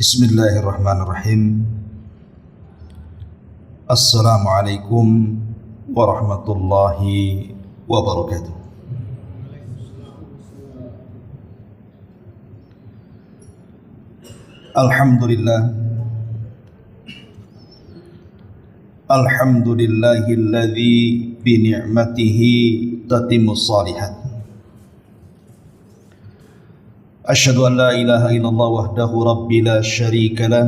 Bismillahirrahmanirrahim. Assalamualaikum warahmatullahi wabarakatuh. Alhamdulillahilladzi bi ni'matihi tatimmus shalihat. Asyhadu an la ilaha illallah wahdahu rabbi la syarika lah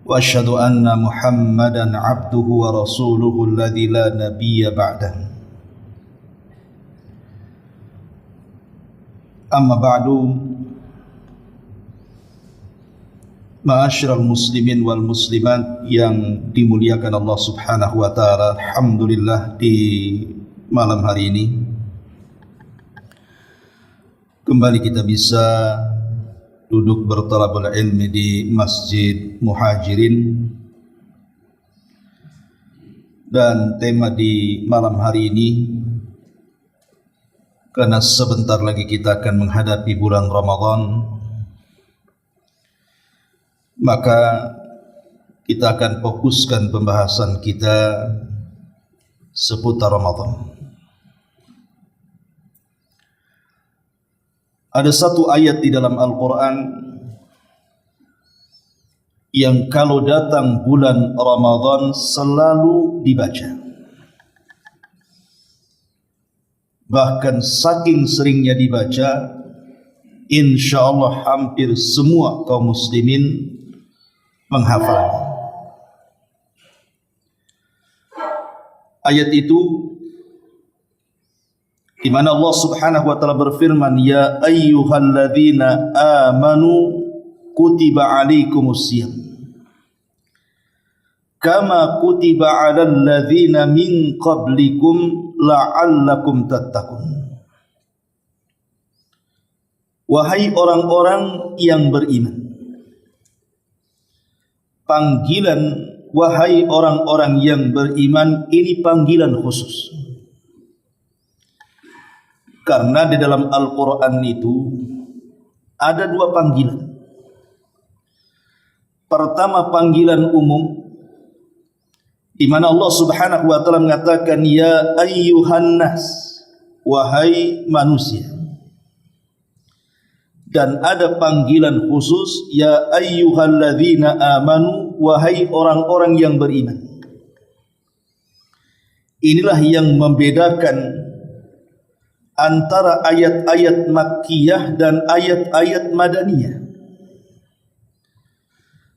wa asyhadu anna Muhammadan abduhu wa rasuluhu alladzi la nabiyya ba'dah. Amma ba'du, ma'asyiral muslimin wal muslimat yang dimuliakan Allah Subhanahu wa taala. Alhamdulillah, di malam hari ini kembali kita bisa duduk bertalabul ilmi di Masjid Muhajirin, dan tema di malam hari ini, karena sebentar lagi kita akan menghadapi bulan Ramadan, maka kita akan fokuskan pembahasan kita seputar Ramadan. Ada satu ayat di dalam Al-Quran yang kalau datang bulan Ramadan selalu dibaca. Bahkan saking seringnya dibaca, insya Allah hampir semua kaum muslimin menghafalnya. Ayat itu di mana Allah Subhanahu wa taala berfirman, ya ayyuhalladzina amanu kutiba alaikumusiyam kama kutiba alal ladzina min qablikum la'allakum tattaqun. Wahai orang-orang yang beriman, panggilan wahai orang-orang yang beriman ini panggilan khusus. Karena di dalam Al-Quran itu ada dua panggilan. Pertama, panggilan umum, di mana Allah Subhanahu wa taala mengatakan ya ayyuhan nas, wahai manusia. Dan ada panggilan khusus, ya ayyuhalladzina amanu, wahai orang-orang yang beriman. Inilah yang membedakan antara ayat-ayat Makkiyah dan ayat-ayat Madaniyah.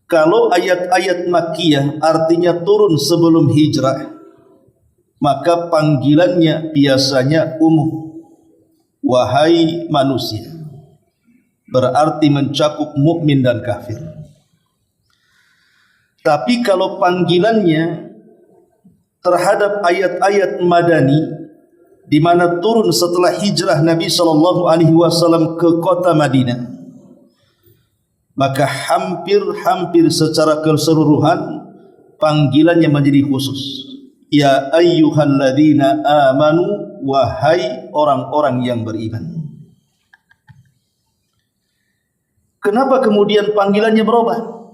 Kalau ayat-ayat Makkiyah artinya turun sebelum hijrah, maka panggilannya biasanya umum, wahai manusia, berarti mencakup mukmin dan kafir. Tapi kalau panggilannya terhadap ayat-ayat Madani, di mana turun setelah hijrah Nabi sallallahu alaihi wasallam ke kota Madinah, maka hampir secara keseluruhan panggilannya menjadi khusus. Ya ayyuhalladzina amanu, wahai orang-orang yang beriman. Kenapa kemudian panggilannya berubah?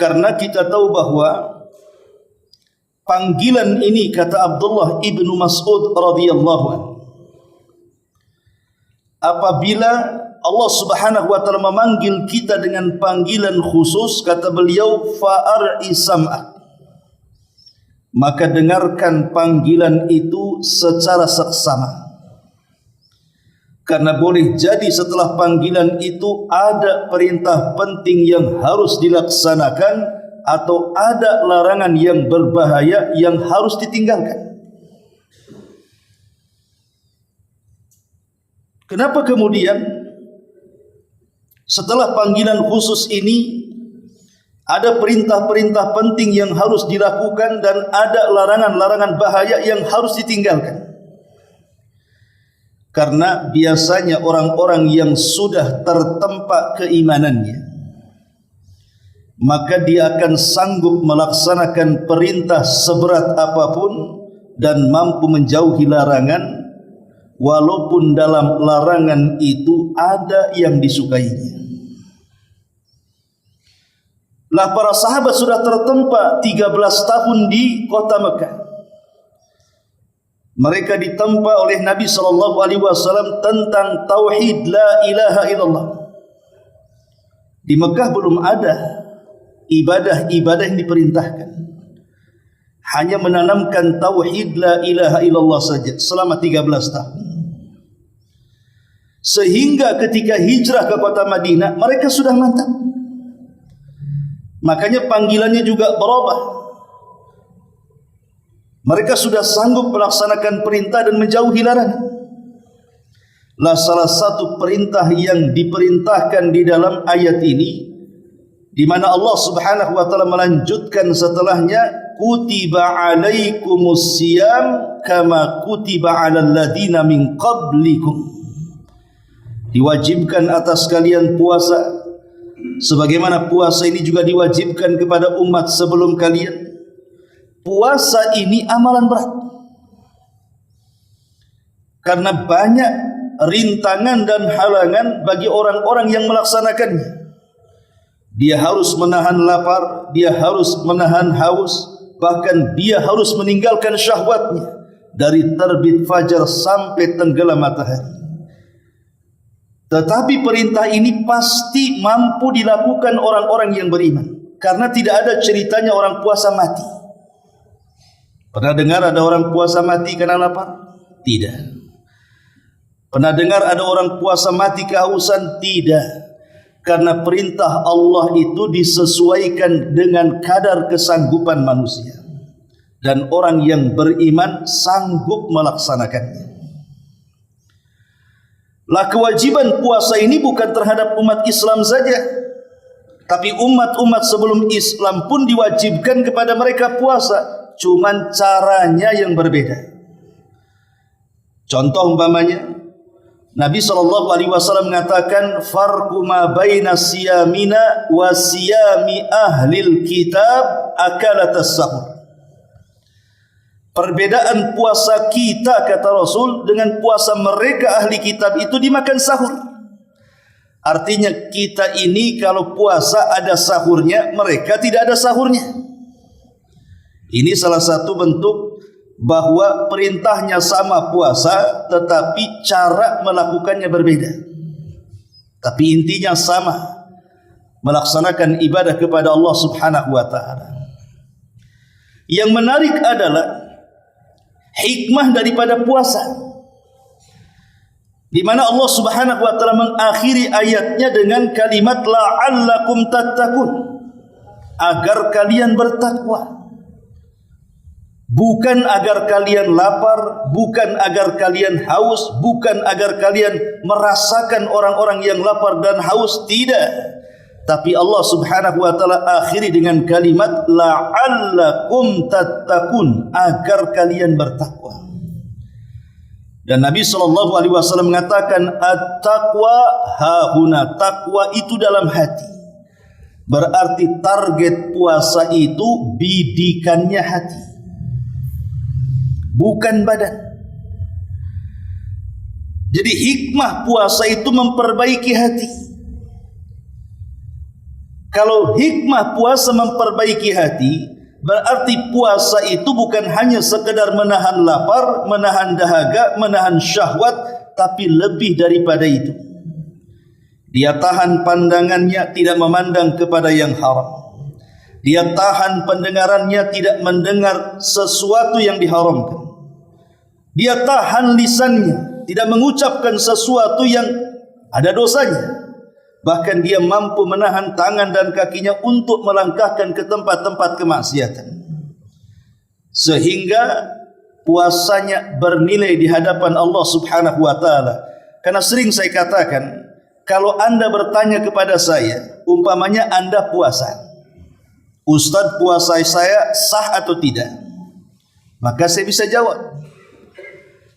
Karena kita tahu bahwa panggilan ini, kata Abdullah ibnu Mas'ud radhiyallahu anhu, apabila Allah Subhanahu wa taala memanggil kita dengan panggilan khusus, kata beliau, fa'ar'i sam'ak, maka dengarkan panggilan itu secara seksama. Karena boleh jadi setelah panggilan itu ada perintah penting yang harus dilaksanakan, atau ada larangan yang berbahaya yang harus ditinggalkan. Kenapa kemudian setelah panggilan khusus ini ada perintah-perintah penting yang harus dilakukan dan ada larangan-larangan bahaya yang harus ditinggalkan? Karena biasanya orang-orang yang sudah tertempa keimanannya, maka dia akan sanggup melaksanakan perintah seberat apapun dan mampu menjauhi larangan walaupun dalam larangan itu ada yang disukainya. Lah para sahabat sudah tertempa 13 tahun di kota Mekah. Mereka ditempa oleh Nabi SAW tentang tauhid la ilaha illallah. Di Mekah belum ada ibadah-ibadah yang diperintahkan. Hanya menanamkan tauhid la ilaha illallah saja selama 13 tahun. Sehingga ketika hijrah ke kota Madinah, mereka sudah mantap. Makanya panggilannya juga berubah. Mereka sudah sanggup melaksanakan perintah dan menjauhi larangan. Lah salah satu perintah yang diperintahkan di dalam ayat ini, di mana Allah Subhanahu wa taala melanjutkan setelahnya, kutiba alaikumus siyam kama kutiba alal ladina min qablikum. Diwajibkan atas kalian puasa sebagaimana puasa ini juga diwajibkan kepada umat sebelum kalian. Puasa ini amalan berat karena banyak rintangan dan halangan bagi orang-orang yang melaksanakannya. Dia harus menahan lapar, dia harus menahan haus, bahkan dia harus meninggalkan syahwatnya dari terbit fajar sampai tenggelam matahari. Tetapi perintah ini pasti mampu dilakukan orang-orang yang beriman, karena tidak ada ceritanya orang puasa mati. Pernah dengar ada orang puasa mati karena lapar? Tidak. Pernah dengar ada orang puasa mati kehausan? Tidak. Karena perintah Allah itu disesuaikan dengan kadar kesanggupan manusia, dan orang yang beriman sanggup melaksanakannya. Lah kewajiban puasa ini bukan terhadap umat Islam saja, tapi umat-umat sebelum Islam pun diwajibkan kepada mereka puasa, cuman caranya yang berbeda. Contoh umpamanya, Nabi SAW mengatakan farqu ma baina siyamina wa siyami ahlil kitab akalatas sahur. Perbedaan puasa kita, kata Rasul, dengan puasa mereka ahli kitab itu dimakan sahur. Artinya kita ini kalau puasa ada sahurnya, mereka tidak ada sahurnya. Ini salah satu bentuk bahwa perintahnya sama puasa, tetapi cara melakukannya berbeda. Tapi intinya sama, melaksanakan ibadah kepada Allah Subhanahu wa taala. Yang menarik adalah hikmah daripada puasa, di mana Allah Subhanahu wa taala mengakhiri ayatnya dengan kalimat la'allakum tattaqun, agar kalian bertakwa. Bukan agar kalian lapar, bukan agar kalian haus, bukan agar kalian merasakan orang-orang yang lapar dan haus, tidak. Tapi Allah Subhanahu wa taala akhiri dengan kalimat la'allakum tattaqun, agar kalian bertakwa. Dan Nabi SAW mengatakan at-taqwa hahuna, takwa itu dalam hati. Berarti target puasa itu bidikannya hati, bukan badan. Jadi hikmah puasa itu memperbaiki hati. Kalau hikmah puasa memperbaiki hati, berarti puasa itu bukan hanya sekedar menahan lapar, menahan dahaga, menahan syahwat, tapi lebih daripada itu. Dia tahan pandangannya, tidak memandang kepada yang haram. Dia tahan pendengarannya, tidak mendengar sesuatu yang diharamkan. Dia tahan lisannya, tidak mengucapkan sesuatu yang ada dosanya. Bahkan dia mampu menahan tangan dan kakinya untuk melangkahkan ke tempat-tempat kemaksiatan. Sehingga puasanya bernilai di hadapan Allah Subhanahu wa taala. Karena sering saya katakan, kalau Anda bertanya kepada saya, umpamanya Anda puasa, Ustaz, puasa saya sah atau tidak? Maka saya bisa jawab,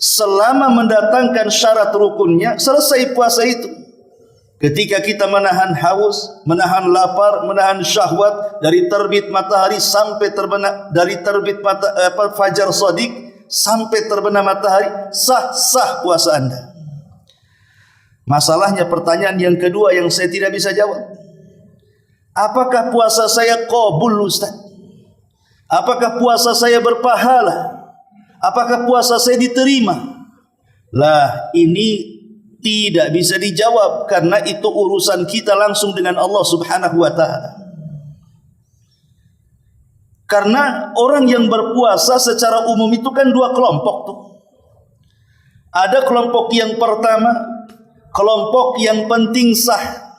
selama mendatangkan syarat rukunnya, selesai puasa itu. Ketika kita menahan haus, menahan lapar, menahan syahwat dari terbit matahari sampai terbenam, dari terbit fajar shadiq sampai terbenam matahari, sah-sah puasa Anda. Masalahnya pertanyaan yang kedua yang saya tidak bisa jawab. Apakah puasa saya qabul, Ustaz? Apakah puasa saya berpahala? Apakah puasa saya diterima? Lah, ini tidak bisa dijawab karena itu urusan kita langsung dengan Allah Subhanahu wa taala. Karena orang yang berpuasa secara umum itu kan dua kelompok tuh. Ada kelompok yang pertama, kelompok yang penting sah.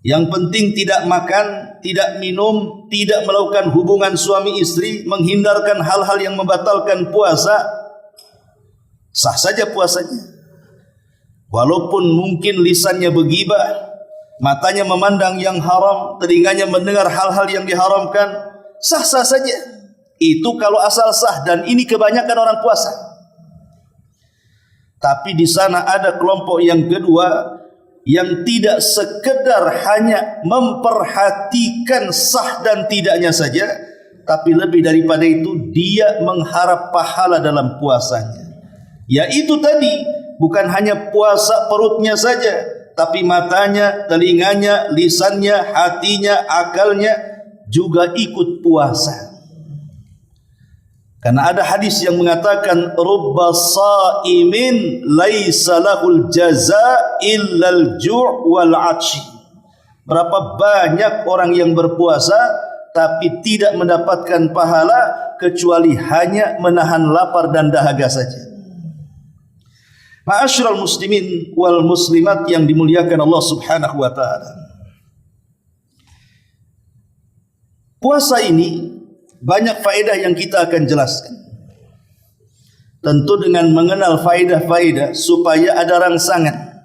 Yang penting tidak makan, tidak minum, tidak melakukan hubungan suami istri, menghindarkan hal-hal yang membatalkan puasa. Sah saja puasanya. Walaupun mungkin lisannya bergibah, matanya memandang yang haram, telinganya mendengar hal-hal yang diharamkan, sah-sah saja. Itu kalau asal sah, dan ini kebanyakan orang puasa. Tapi di sana ada kelompok yang kedua yang tidak sekedar hanya memperhatikan sah dan tidaknya saja, tapi lebih daripada itu dia mengharap pahala dalam puasanya. Yaitu tadi, bukan hanya puasa perutnya saja, tapi matanya, telinganya, lisannya, hatinya, akalnya juga ikut puasa. Karena ada hadis yang mengatakan rubba shaimin laisa lahul jaza illal ju' wal 'atshi. Berapa banyak orang yang berpuasa tapi tidak mendapatkan pahala kecuali hanya menahan lapar dan dahaga saja. Ma'asyiral muslimin wal muslimat yang dimuliakan Allah Subhanahu wa taala. Puasa ini banyak faedah yang kita akan jelaskan. Tentu dengan mengenal faedah-faedah supaya ada rangsangan,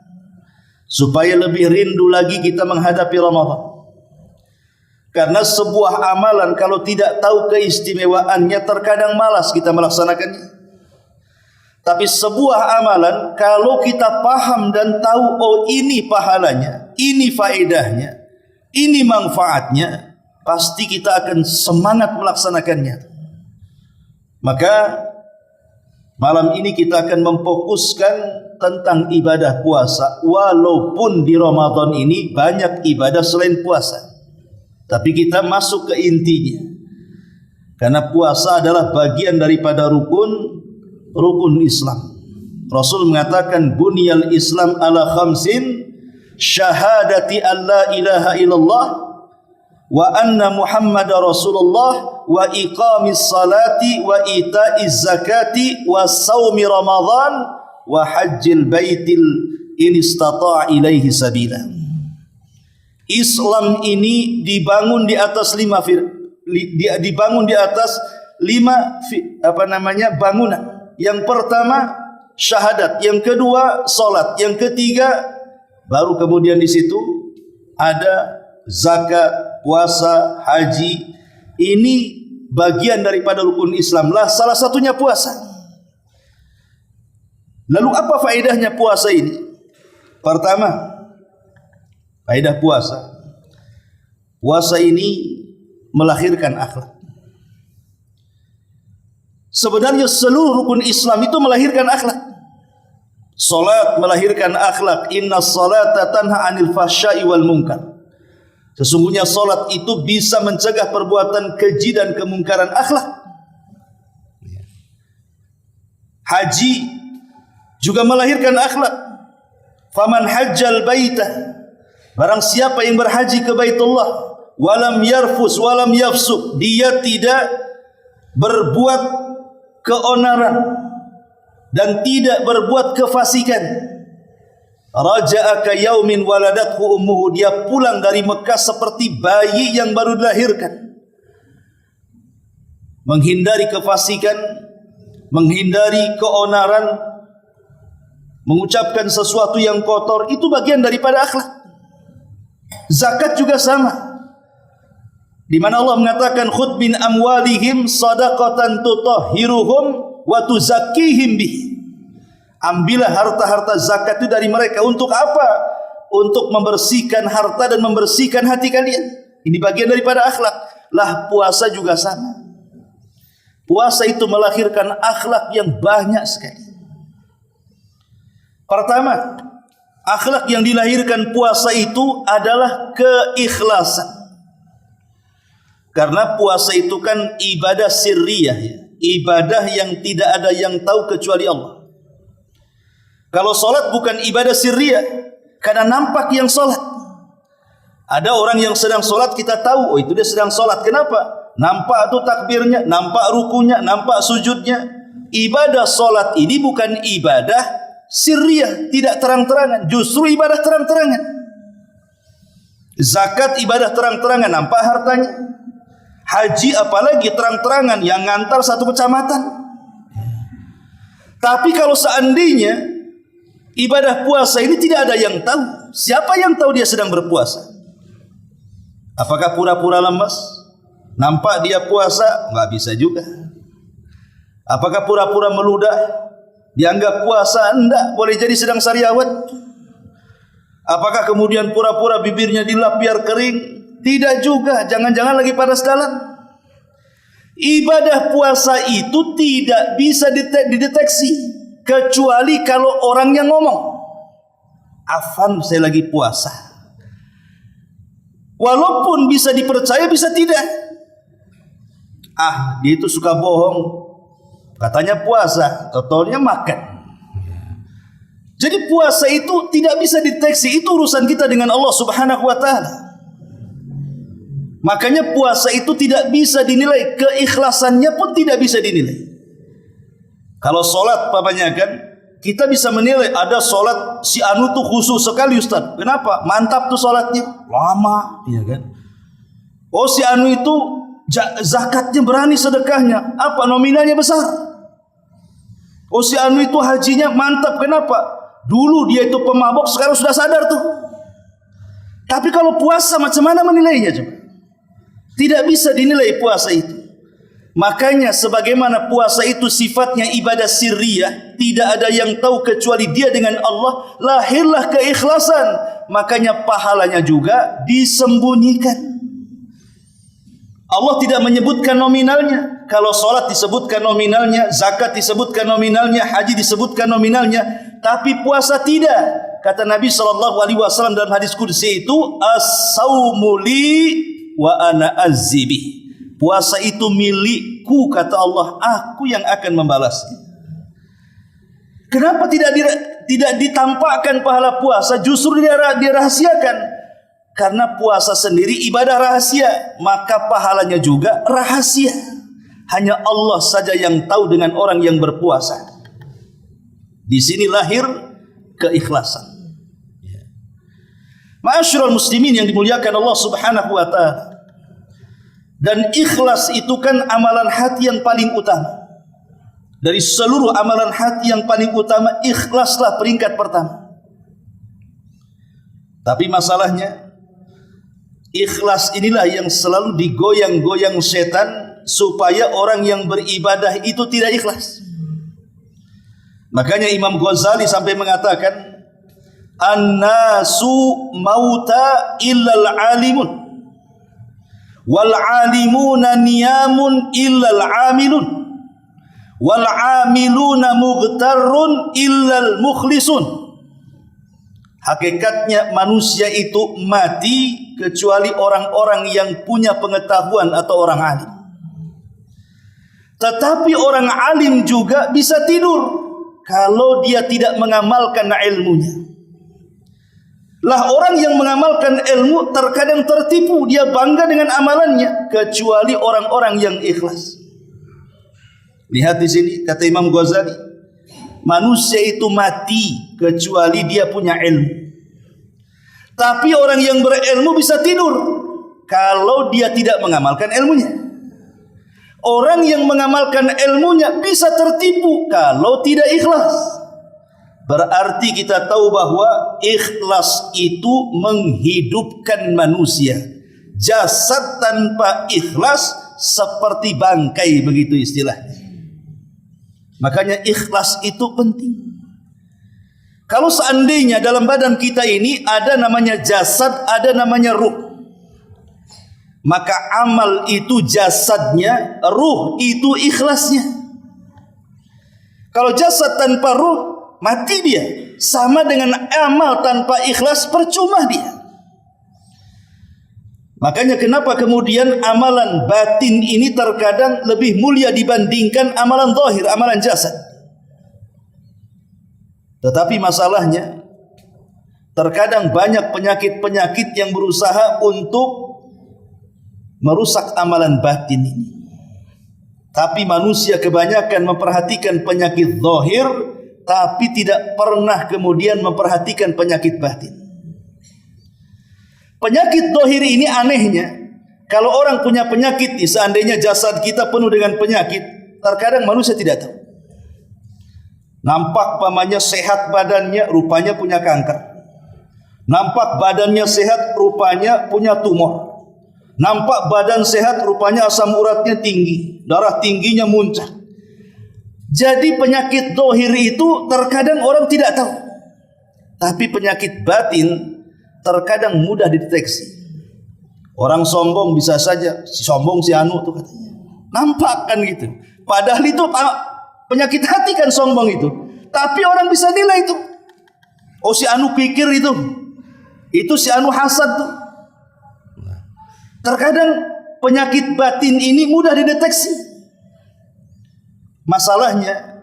supaya lebih rindu lagi kita menghadapi Ramadan. Karena sebuah amalan kalau tidak tahu keistimewaannya terkadang malas kita melaksanakannya. Tapi sebuah amalan kalau kita paham dan tahu, oh ini pahalanya, ini faedahnya, ini manfaatnya, pasti kita akan semangat melaksanakannya. Maka malam ini kita akan memfokuskan tentang ibadah puasa. Walaupun di Ramadan ini banyak ibadah selain puasa, tapi kita masuk ke intinya. Karena puasa adalah bagian daripada rukun Islam. Rasul mengatakan bunyal Islam ala khamsin, syahadati an la ilaha illallah wa anna Muhammadar Rasulullah wa iqamis salati wa ita'iz zakati wa saumi Ramadan wa hajjil baitil in istata'a ilaihi sabila. Islam ini dibangun di atas bangunan. Yang pertama syahadat, yang kedua salat, yang ketiga baru kemudian di situ ada zakat, puasa, haji. Ini bagian daripada rukun Islam lah, salah satunya puasa. Lalu apa faedahnya puasa ini? Pertama, faedah puasa. Puasa ini melahirkan akhlak. Sebenarnya seluruh rukun Islam itu melahirkan akhlak. Salat melahirkan akhlak. Inna salata tanha anil fahsya'i wal munkar. Sesungguhnya salat itu bisa mencegah perbuatan keji dan kemungkaran akhlak. Haji juga melahirkan akhlak. Faman hajjal baita, barang siapa yang berhaji ke Baitullah, walam yarfus walam yafsuk, dia tidak berbuat keonaran dan tidak berbuat kefasikan, raja'a ka yaumin waladathu ummuhu, dia pulang dari Mekah seperti bayi yang baru dilahirkan. Menghindari kefasikan, menghindari keonaran, mengucapkan sesuatu yang kotor, itu bagian daripada akhlak. Zakat juga sama, di mana Allah mengatakan khudh min amwalihim shadaqatan tutahhiruhum wa tuzakkihim bih. Ambillah harta-harta zakat itu dari mereka. Untuk apa? Untuk membersihkan harta dan membersihkan hati kalian. Ini bagian daripada akhlak. Lah puasa juga sama. Puasa itu melahirkan akhlak yang banyak sekali. Pertama, akhlak yang dilahirkan puasa itu adalah keikhlasan. Karena puasa itu kan ibadah sirriyah, ya. Ibadah yang tidak ada yang tahu kecuali Allah. Kalau solat bukan ibadah sirriyah, karena nampak yang solat. Ada orang yang sedang solat, kita tahu, oh itu dia sedang solat. Kenapa? Nampak tu takbirnya, nampak rukunya, nampak sujudnya. Ibadah solat ini bukan ibadah sirriyah, tidak terang-terangan. Justru ibadah terang-terangan. Zakat ibadah terang-terangan, nampak hartanya. Haji apalagi terang-terangan, yang ngantar satu kecamatan. Tapi kalau seandainya ibadah puasa ini tidak ada yang tahu, siapa yang tahu dia sedang berpuasa? Apakah pura-pura lemas? Nampak dia puasa? Enggak bisa juga. Apakah pura-pura meludah? Dianggap puasa? Enggak, boleh jadi sedang sariawat. Apakah kemudian pura-pura bibirnya dilap biar kering? Tidak juga, jangan-jangan lagi panas dalam. Ibadah puasa itu tidak bisa dideteksi kecuali kalau orang yang ngomong, "Afan, saya lagi puasa." Walaupun bisa dipercaya, bisa tidak. Dia itu suka bohong, katanya puasa, totalnya makan. Jadi puasa itu tidak bisa dideteksi. Itu urusan kita dengan Allah Subhanahu wa ta'ala. Makanya puasa itu tidak bisa dinilai, keikhlasannya pun tidak bisa dinilai. Kalau solat papanya kan, kita bisa menilai, ada solat si anu tuh khusus sekali Ustaz. Kenapa? Mantap tuh solatnya, lama, iya kan? Oh si anu itu zakatnya berani, sedekahnya apa, nominalnya besar. Oh si anu itu hajinya mantap. Kenapa? Dulu dia itu pemabok, sekarang sudah sadar tuh. Tapi kalau puasa macam mana menilainya coba? Tidak bisa dinilai puasa itu. Makanya sebagaimana puasa itu sifatnya ibadah sirriyah, tidak ada yang tahu kecuali dia dengan Allah, lahirlah keikhlasan. Makanya pahalanya juga disembunyikan. Allah tidak menyebutkan nominalnya. Kalau solat disebutkan nominalnya, zakat disebutkan nominalnya, haji disebutkan nominalnya, tapi puasa tidak. Kata Nabi SAW dalam hadis qudsi itu, as-saumu li wa ana azzibi. Puasa itu milikku, kata Allah, aku yang akan membalasnya. Kenapa tidak ditampakkan pahala puasa, justru dirahasiakan? Karena puasa sendiri ibadah rahasia, maka pahalanya juga rahasia. Hanya Allah saja yang tahu dengan orang yang berpuasa. Di sini lahir keikhlasan. Ma'asyiral muslimin yang dimuliakan Allah Subhanahu wa ta'ala. Dan ikhlas itu kan amalan hati yang paling utama. Dari seluruh amalan hati yang paling utama, ikhlaslah peringkat pertama. Tapi masalahnya, ikhlas inilah yang selalu digoyang-goyang setan supaya orang yang beribadah itu tidak ikhlas. Makanya Imam Ghazali sampai mengatakan, "An-nasu mauta illal alimun, wal alimuna niyamun illal amilun, wal amiluna mughtarrun illal mukhlisun." Hakikatnya manusia itu mati kecuali orang-orang yang punya pengetahuan atau orang alim. Tetapi orang alim juga bisa tidur kalau dia tidak mengamalkan ilmunya. Lah orang yang mengamalkan ilmu terkadang tertipu, dia bangga dengan amalannya, kecuali orang-orang yang ikhlas. Lihat di sini kata Imam Ghazali, manusia itu mati kecuali dia punya ilmu. Tapi orang yang berilmu bisa tidur kalau dia tidak mengamalkan ilmunya. Orang yang mengamalkan ilmunya bisa tertipu kalau tidak ikhlas. Berarti kita tahu bahwa ikhlas itu menghidupkan manusia. Jasad tanpa ikhlas seperti bangkai, begitu istilahnya. Makanya ikhlas itu penting. Kalau seandainya dalam badan kita ini ada namanya jasad, ada namanya ruh. maka amal itu jasadnya, ruh itu ikhlasnya. Kalau jasad tanpa ruh, mati dia. Sama dengan amal tanpa ikhlas, percuma dia. Makanya kenapa kemudian amalan batin ini terkadang lebih mulia dibandingkan amalan zahir, amalan jasad. Tetapi masalahnya, terkadang banyak penyakit-penyakit yang berusaha untuk merusak amalan batin ini. Tapi manusia kebanyakan memperhatikan penyakit zahir, tapi tidak pernah kemudian memperhatikan penyakit batin. Penyakit zahir ini anehnya, kalau orang punya penyakit, seandainya jasad kita penuh dengan penyakit, terkadang manusia tidak tahu. Nampak pamannya sehat badannya, rupanya punya kanker. Nampak badannya sehat, rupanya punya tumor. Nampak badan sehat, rupanya asam uratnya tinggi, darah tingginya muncul. Jadi penyakit zahir itu terkadang orang tidak tahu. Tapi penyakit batin terkadang mudah dideteksi. Orang sombong bisa saja, si sombong si anu tuh katanya. Nampak kan gitu. Padahal itu penyakit hati kan sombong itu. Tapi orang bisa nilai itu. Oh si anu pikir itu. Itu si anu hasad tuh. Terkadang penyakit batin ini mudah dideteksi. Masalahnya,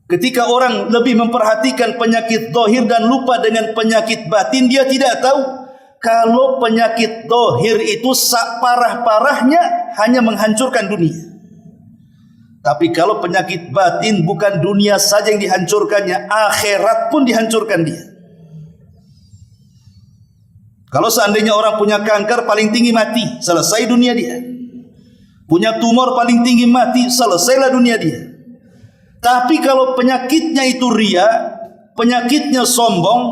ketika orang lebih memperhatikan penyakit zahir dan lupa dengan penyakit batin, dia tidak tahu kalau penyakit zahir itu parah-parahnya hanya menghancurkan dunia. Tapi kalau penyakit batin bukan dunia saja yang dihancurkannya, akhirat pun dihancurkan dia. Kalau seandainya orang punya kanker, paling tinggi mati, selesai dunia dia. Punya tumor, paling tinggi mati, selesailah dunia dia. Tapi kalau penyakitnya itu ria, penyakitnya sombong,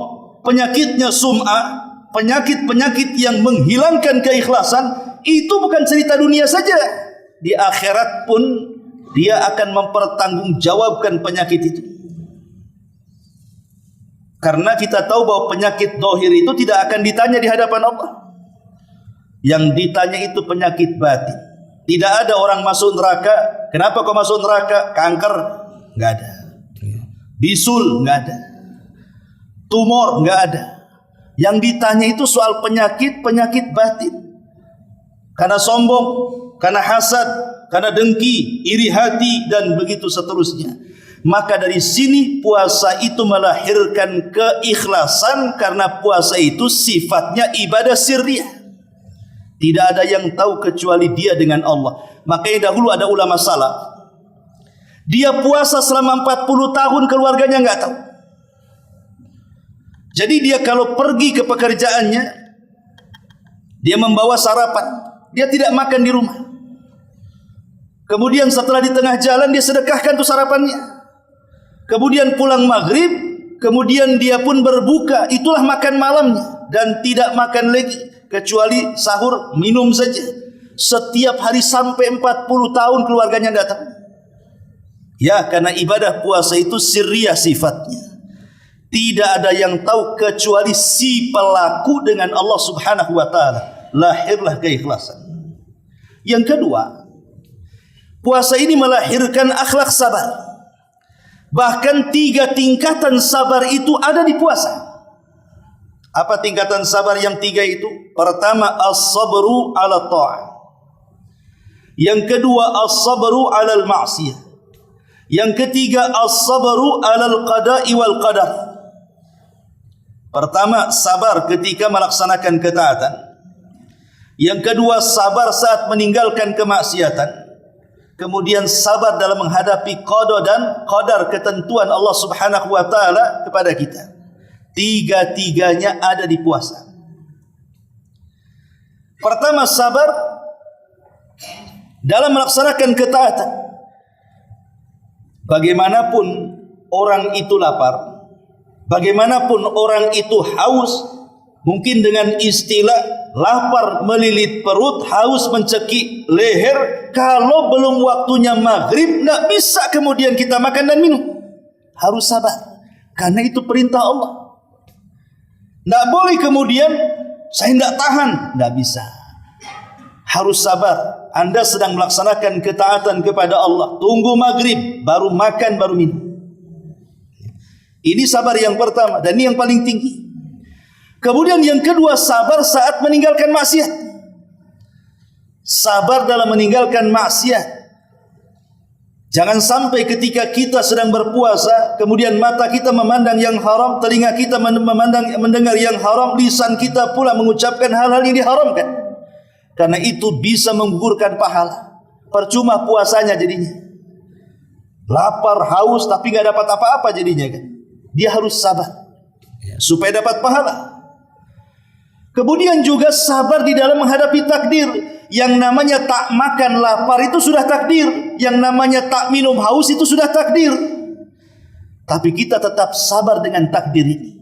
penyakitnya sum'ah, penyakit-penyakit yang menghilangkan keikhlasan, itu bukan cerita dunia saja. Di akhirat pun dia akan mempertanggungjawabkan penyakit itu. Karena kita tahu bahwa penyakit zahir itu tidak akan ditanya di hadapan Allah. Yang ditanya itu penyakit batin. Tidak ada orang masuk neraka. Kenapa kau masuk neraka? Kanker? Enggak ada. Bisul? Enggak ada. Tumor? Enggak ada. Yang ditanya itu soal penyakit batin. Karena sombong, karena hasad, karena dengki, iri hati, dan begitu seterusnya. Maka dari sini puasa itu melahirkan keikhlasan, karena puasa itu sifatnya ibadah sirriyah. Tidak ada yang tahu kecuali dia dengan Allah. Makanya dahulu ada ulama salaf, dia puasa selama 40 tahun, keluarganya enggak tahu. Jadi dia kalau pergi ke pekerjaannya, dia membawa sarapan, dia tidak makan di rumah. Kemudian setelah di tengah jalan dia sedekahkan tuh sarapannya. Kemudian pulang maghrib, kemudian dia pun berbuka, itulah makan malamnya. Dan tidak makan lagi, kecuali sahur, minum saja. Setiap hari sampai 40 tahun keluarganya datang. Ya, karena ibadah puasa itu sirriyah sifatnya. Tidak ada yang tahu kecuali si pelaku dengan Allah subhanahu wa ta'ala. Lahirlah keikhlasan. Yang kedua, puasa ini melahirkan akhlak sabar. Bahkan 3 tingkatan sabar itu ada di puasa. Apa tingkatan sabar yang 3 itu? Pertama, as-sabru ala ta'ah. Yang kedua, as-sabru ala al-ma'siyah. Yang ketiga, as-sabru ala al-qada'i wal qadar. Pertama, sabar ketika melaksanakan ketaatan. Yang kedua, sabar saat meninggalkan kemaksiatan. Kemudian sabar dalam menghadapi qada dan qadar, ketentuan Allah subhanahu wa ta'ala kepada kita. 3-tiganya ada di puasa. Pertama, sabar dalam melaksanakan ketaatan. Bagaimanapun orang itu lapar, bagaimanapun orang itu haus, mungkin dengan istilah lapar melilit perut, haus mencekik leher. Kalau belum waktunya maghrib, nggak bisa kemudian kita makan dan minum. Harus sabar, karena itu perintah Allah. Nggak boleh kemudian saya nggak tahan, nggak bisa. harus sabar. Anda sedang melaksanakan ketaatan kepada Allah, tunggu maghrib, baru makan, baru minum. Ini sabar yang pertama, dan ini yang paling tinggi. Kemudian yang kedua, sabar saat meninggalkan maksiat. Sabar dalam meninggalkan maksiat. Jangan sampai ketika kita sedang berpuasa, kemudian mata kita memandang yang haram, telinga kita mendengar yang haram, lisan kita pula mengucapkan hal-hal yang diharamkan. Karena itu bisa menggugurkan pahala. Percuma puasanya jadinya. Lapar, haus, tapi nggak dapat apa-apa jadinya kan. Dia harus sabar supaya dapat pahala. Kemudian juga sabar di dalam menghadapi takdir. Yang namanya tak makan lapar itu sudah takdir. Yang namanya tak minum haus itu sudah takdir. Tapi kita tetap sabar dengan takdir ini.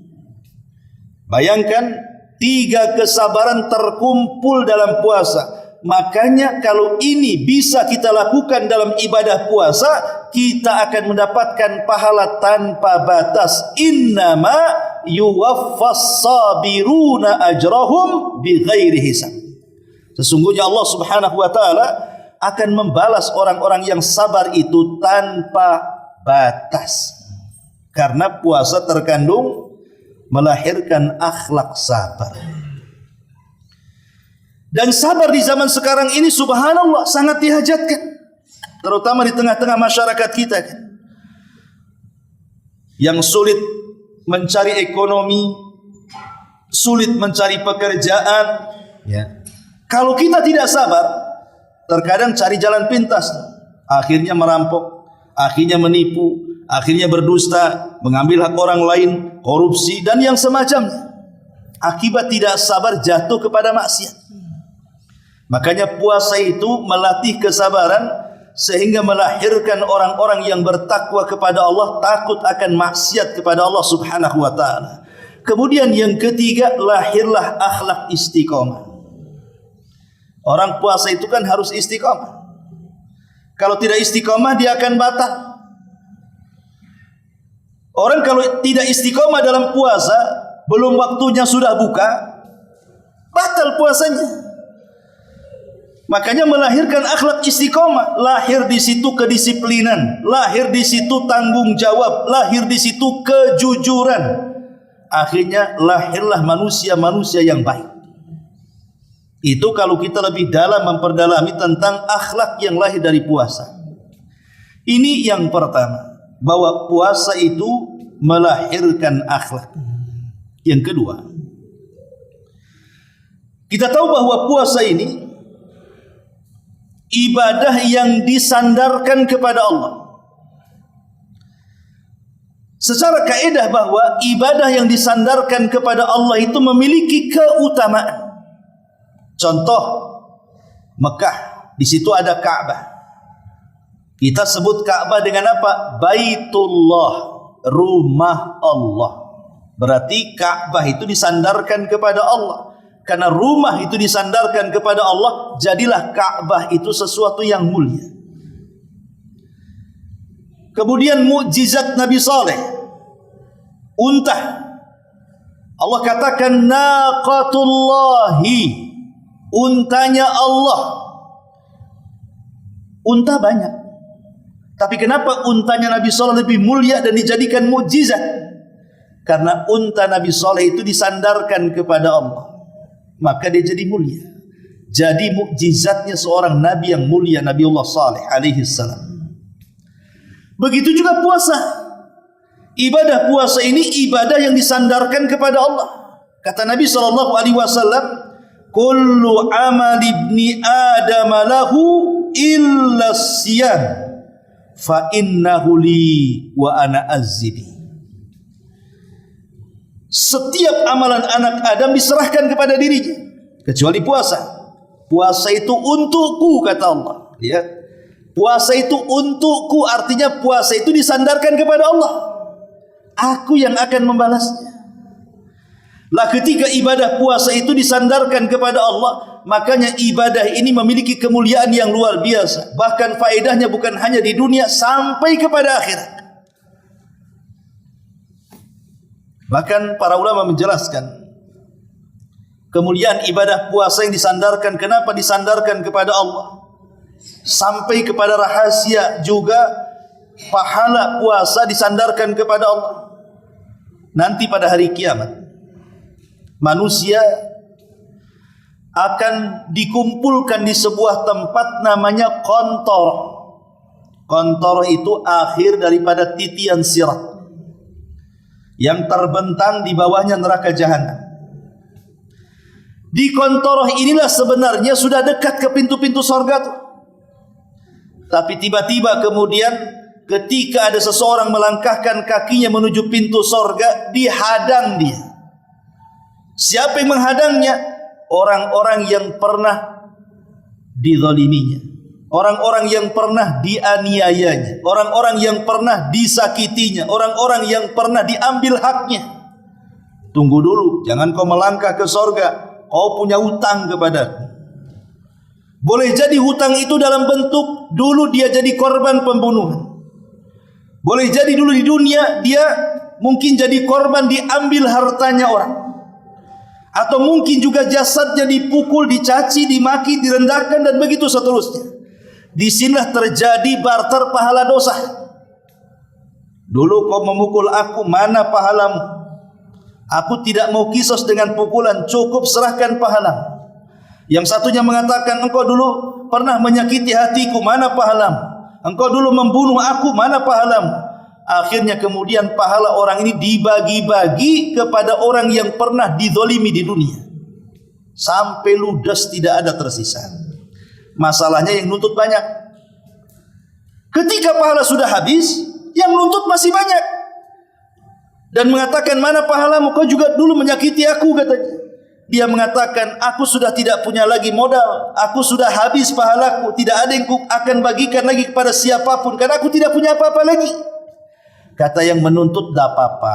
Bayangkan 3 kesabaran terkumpul dalam puasa. Makanya kalau ini bisa kita lakukan dalam ibadah puasa, kita akan mendapatkan pahala tanpa batas. Innama yuwaffas sabiruna ajrahum bighairi hisab. Sesungguhnya Allah Subhanahu wa taala akan membalas orang-orang yang sabar itu tanpa batas. Karena puasa terkandung melahirkan akhlak sabar. Dan sabar di zaman sekarang ini subhanallah sangat dihajatkan, terutama di tengah-tengah masyarakat kita kan, yang sulit mencari ekonomi, sulit mencari pekerjaan ya. Kalau kita tidak sabar, terkadang cari jalan pintas, akhirnya merampok, akhirnya menipu, akhirnya berdusta, mengambil hak orang lain, korupsi dan yang semacamnya. Akibat tidak sabar jatuh kepada maksiat. Makanya puasa itu melatih kesabaran sehingga melahirkan orang-orang yang bertakwa kepada Allah, takut akan maksiat kepada Allah Subhanahu wa taala. Kemudian yang ketiga, lahirlah akhlak istiqomah. Orang puasa itu kan harus istiqomah. Kalau tidak istiqomah dia akan batal. Orang kalau tidak istiqomah dalam puasa, belum waktunya sudah buka, batal puasanya. Makanya melahirkan akhlak istiqomah, lahir di situ kedisiplinan, lahir di situ tanggung jawab, lahir di situ kejujuran. Akhirnya lahirlah manusia-manusia yang baik. Itu kalau kita lebih dalam memperdalami tentang akhlak yang lahir dari puasa. Ini yang pertama, bahwa puasa itu melahirkan akhlak. Yang kedua, kita tahu bahwa puasa ini ibadah yang disandarkan kepada Allah. Secara kaidah bahwa ibadah yang disandarkan kepada Allah itu memiliki keutamaan. Contoh Mekah, di situ ada Ka'bah. Kita sebut Ka'bah dengan apa? Baitullah, rumah Allah. Berarti Ka'bah itu disandarkan kepada Allah. Karena rumah itu disandarkan kepada Allah, jadilah Ka'bah itu sesuatu yang mulia. Kemudian mukjizat Nabi Saleh, unta. Allah katakan naqatullahi, untanya Allah. Unta banyak, tapi kenapa untanya Nabi Saleh lebih mulia dan dijadikan mukjizat? Karena unta Nabi Saleh itu disandarkan kepada Allah, maka dia jadi mulia. Jadi mukjizatnya seorang nabi yang mulia, Nabiullah Saleh alaihi salam. Begitu juga puasa. Ibadah puasa ini ibadah yang disandarkan kepada Allah. Kata Nabi sallallahu alaihi wasallam, kullu amal ibni adam lahu illa siyam fa innahu li wa ana azzibi. Setiap amalan anak Adam diserahkan kepada dirinya kecuali puasa. Puasa itu untukku, kata Allah. Lihat, puasa itu untukku, artinya puasa itu disandarkan kepada Allah. Aku yang akan membalasnya. Lah ketika ibadah puasa itu disandarkan kepada Allah, makanya ibadah ini memiliki kemuliaan yang luar biasa. Bahkan faedahnya bukan hanya di dunia, sampai kepada akhirat. Bahkan para ulama menjelaskan, Kemuliaan ibadah puasa yang disandarkan, kenapa disandarkan kepada Allah? Sampai kepada rahasia juga pahala puasa disandarkan kepada Allah. Nanti pada hari kiamat manusia akan dikumpulkan di sebuah tempat namanya qantar. Qantar itu akhir daripada titian sirat yang terbentang di bawahnya neraka jahanam. Di qantar inilah sebenarnya sudah dekat ke pintu-pintu surga tuh. Tapi tiba-tiba kemudian ketika ada seseorang melangkahkan kakinya menuju pintu surga, dihadang dia. Siapa yang menghadangnya? Orang-orang yang pernah dizaliminya, orang-orang yang pernah dianiayanya, orang-orang yang pernah disakitinya, orang-orang yang pernah diambil haknya. Tunggu dulu, jangan kau melangkah ke surga. Kau punya hutang kepadaku. Boleh jadi hutang itu dalam bentuk dulu dia jadi korban pembunuhan. Boleh jadi dulu di dunia dia mungkin jadi korban diambil hartanya orang. Atau mungkin juga jasadnya dipukul, dicaci, dimaki, direndahkan dan begitu seterusnya. Disinilah terjadi barter pahala dosa. Dulu kau memukul aku, mana pahalamu? Aku tidak mau kisos dengan pukulan, cukup serahkan pahalamu. Yang satunya mengatakan, engkau dulu pernah menyakiti hatiku, mana pahalamu? Engkau dulu membunuh aku, mana pahalamu? Akhirnya kemudian pahala orang ini dibagi-bagi kepada orang yang pernah dizalimi di dunia. Sampai ludes tidak ada tersisa. Masalahnya yang nuntut banyak. Ketika pahala sudah habis, yang nuntut masih banyak. Dan mengatakan, mana pahalamu? Kau juga dulu menyakiti aku, katanya. Dia mengatakan, aku sudah tidak punya lagi modal. Aku sudah habis pahalaku. Tidak ada yang akan bagikan lagi kepada siapapun. Karena aku tidak punya apa-apa lagi. Kata yang menuntut, tidak apa-apa.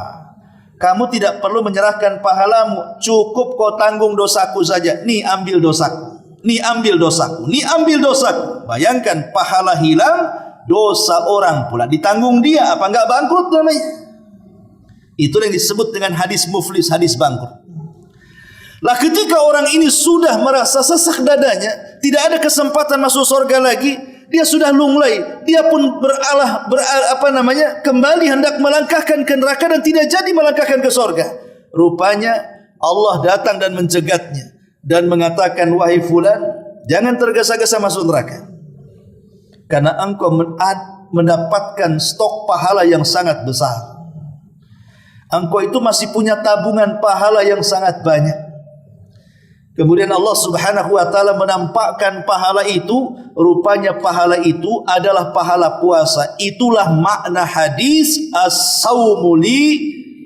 Kamu tidak perlu menyerahkan pahalamu. Cukup kau tanggung dosaku saja. Nih ambil dosaku. Nih ambil dosaku. Nih ambil dosaku. Bayangkan, pahala hilang, dosa orang pula ditanggung dia. Apa enggak bangkrut namanya? Itulah yang disebut dengan hadis muflis, hadis bangkrut. Lah ketika orang ini sudah merasa sesak dadanya, tidak ada kesempatan masuk surga lagi, dia sudah lunglai, dia pun kembali hendak melangkahkan ke neraka dan tidak jadi melangkahkan ke surga. Rupanya Allah datang dan mencegatnya dan mengatakan, wahai fulan, jangan tergesa-gesa masuk neraka. Karena engkau mendapatkan stok pahala yang sangat besar. Engkau itu masih punya tabungan pahala yang sangat banyak. Kemudian Allah Subhanahu wa taala menampakkan pahala itu, rupanya pahala itu adalah pahala puasa. Itulah makna hadis as-saumu li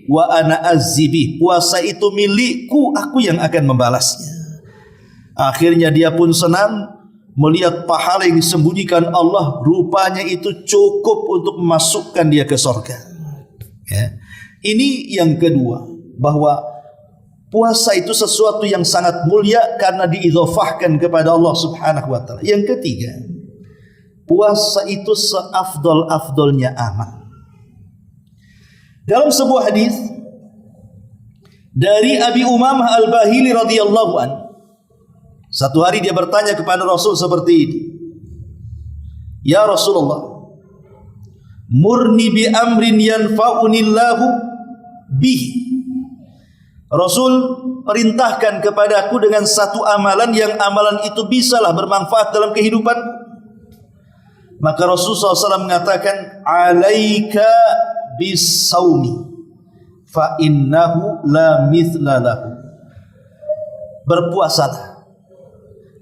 wa ana azzibi. Puasa itu milikku, aku yang akan membalasnya. Akhirnya dia pun senang melihat pahala yang disembunyikan Allah, rupanya itu cukup untuk memasukkan dia ke surga. Ya. Ini yang kedua, bahwa puasa itu sesuatu yang sangat mulia karena diidhafahkan kepada Allah Subhanahu wa taala. Yang ketiga, puasa itu seafdol-afdolnya amal. Dalam sebuah hadis dari Abi Umamah Al-Bahili radhiyallahu an, satu hari dia bertanya kepada Rasul seperti ini, ya Rasulullah, murni bi amrin yanfa'unillahu bihi. Rasul perintahkan kepadaku dengan satu amalan yang amalan itu bisalah bermanfaat dalam kehidupan. Maka Rasulullah SAW mengatakan, alaika bisawmi fa innahu la mithla lahu. Berpuasalah,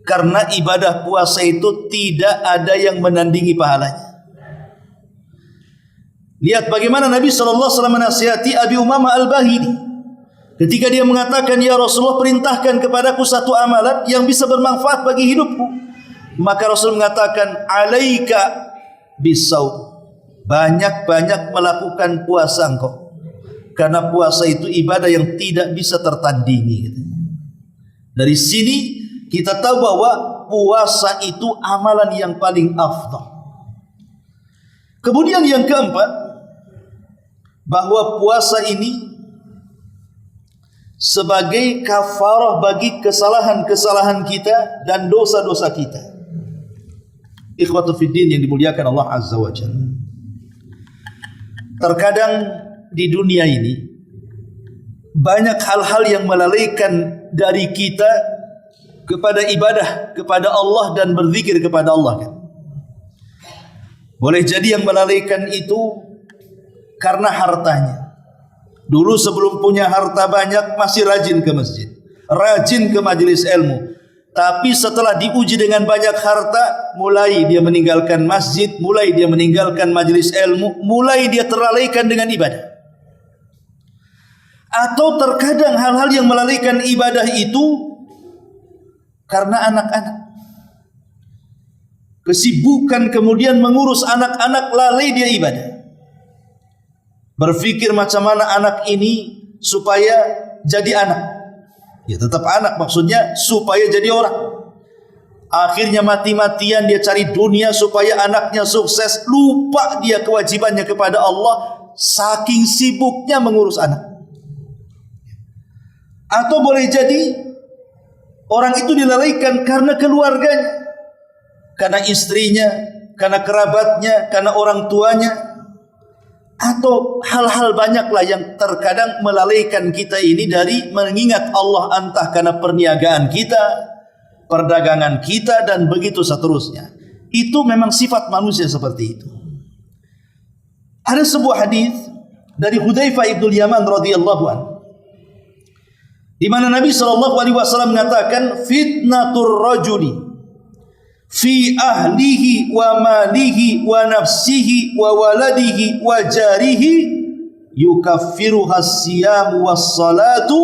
karena ibadah puasa itu tidak ada yang menandingi pahalanya. Lihat bagaimana Nabi SAW menasihati Abi Umamah Al-Bahili ketika dia mengatakan, ya Rasulullah, perintahkan kepadaku satu amalan yang bisa bermanfaat bagi hidupku. Maka Rasul mengatakan, alaika bisawm, banyak-banyak melakukan puasa engkau, karena puasa itu ibadah yang tidak bisa tertandingi. Dari sini kita tahu bahwa puasa itu amalan yang paling afdal. Kemudian yang keempat, bahwa puasa ini sebagai kafarah bagi kesalahan-kesalahan kita dan dosa-dosa kita. Ikhwatu fiddin yang dimuliakan Allah Azza wa Jalla. Terkadang di dunia ini banyak hal-hal yang melalaikan dari kita kepada ibadah kepada Allah dan berzikir kepada Allah kan? Boleh jadi yang melalaikan itu karena hartanya. Dulu sebelum punya harta banyak masih rajin ke masjid, rajin ke majelis ilmu. Tapi setelah diuji dengan banyak harta, mulai dia meninggalkan masjid, mulai dia meninggalkan majelis ilmu, mulai dia terlalaikan dengan ibadah. Atau terkadang hal-hal yang melalaikan ibadah itu karena anak-anak. Kesibukan kemudian mengurus anak-anak, lalai dia ibadah. Berpikir macam mana anak ini supaya jadi anak. Ya tetap anak, maksudnya supaya jadi orang. Akhirnya mati-matian dia cari dunia supaya anaknya sukses. Lupa dia kewajibannya kepada Allah, saking sibuknya mengurus anak. Atau boleh jadi orang itu dilalaikan karena keluarganya, karena istrinya, karena kerabatnya, karena orang tuanya. Atau hal-hal banyaklah yang terkadang melalaikan kita ini dari mengingat Allah, entah karena perniagaan kita, perdagangan kita, dan begitu seterusnya. Itu memang sifat manusia seperti itu. Ada sebuah hadis dari Hudzaifah ibn Yaman radhiyallahu anhu, di mana Nabi SAW mengatakan, fitnatur rajuli fi ahlihi wa malihi wa nafsihi wa waladihi wa jarihi yukaffiruha as-siyamu was-salatu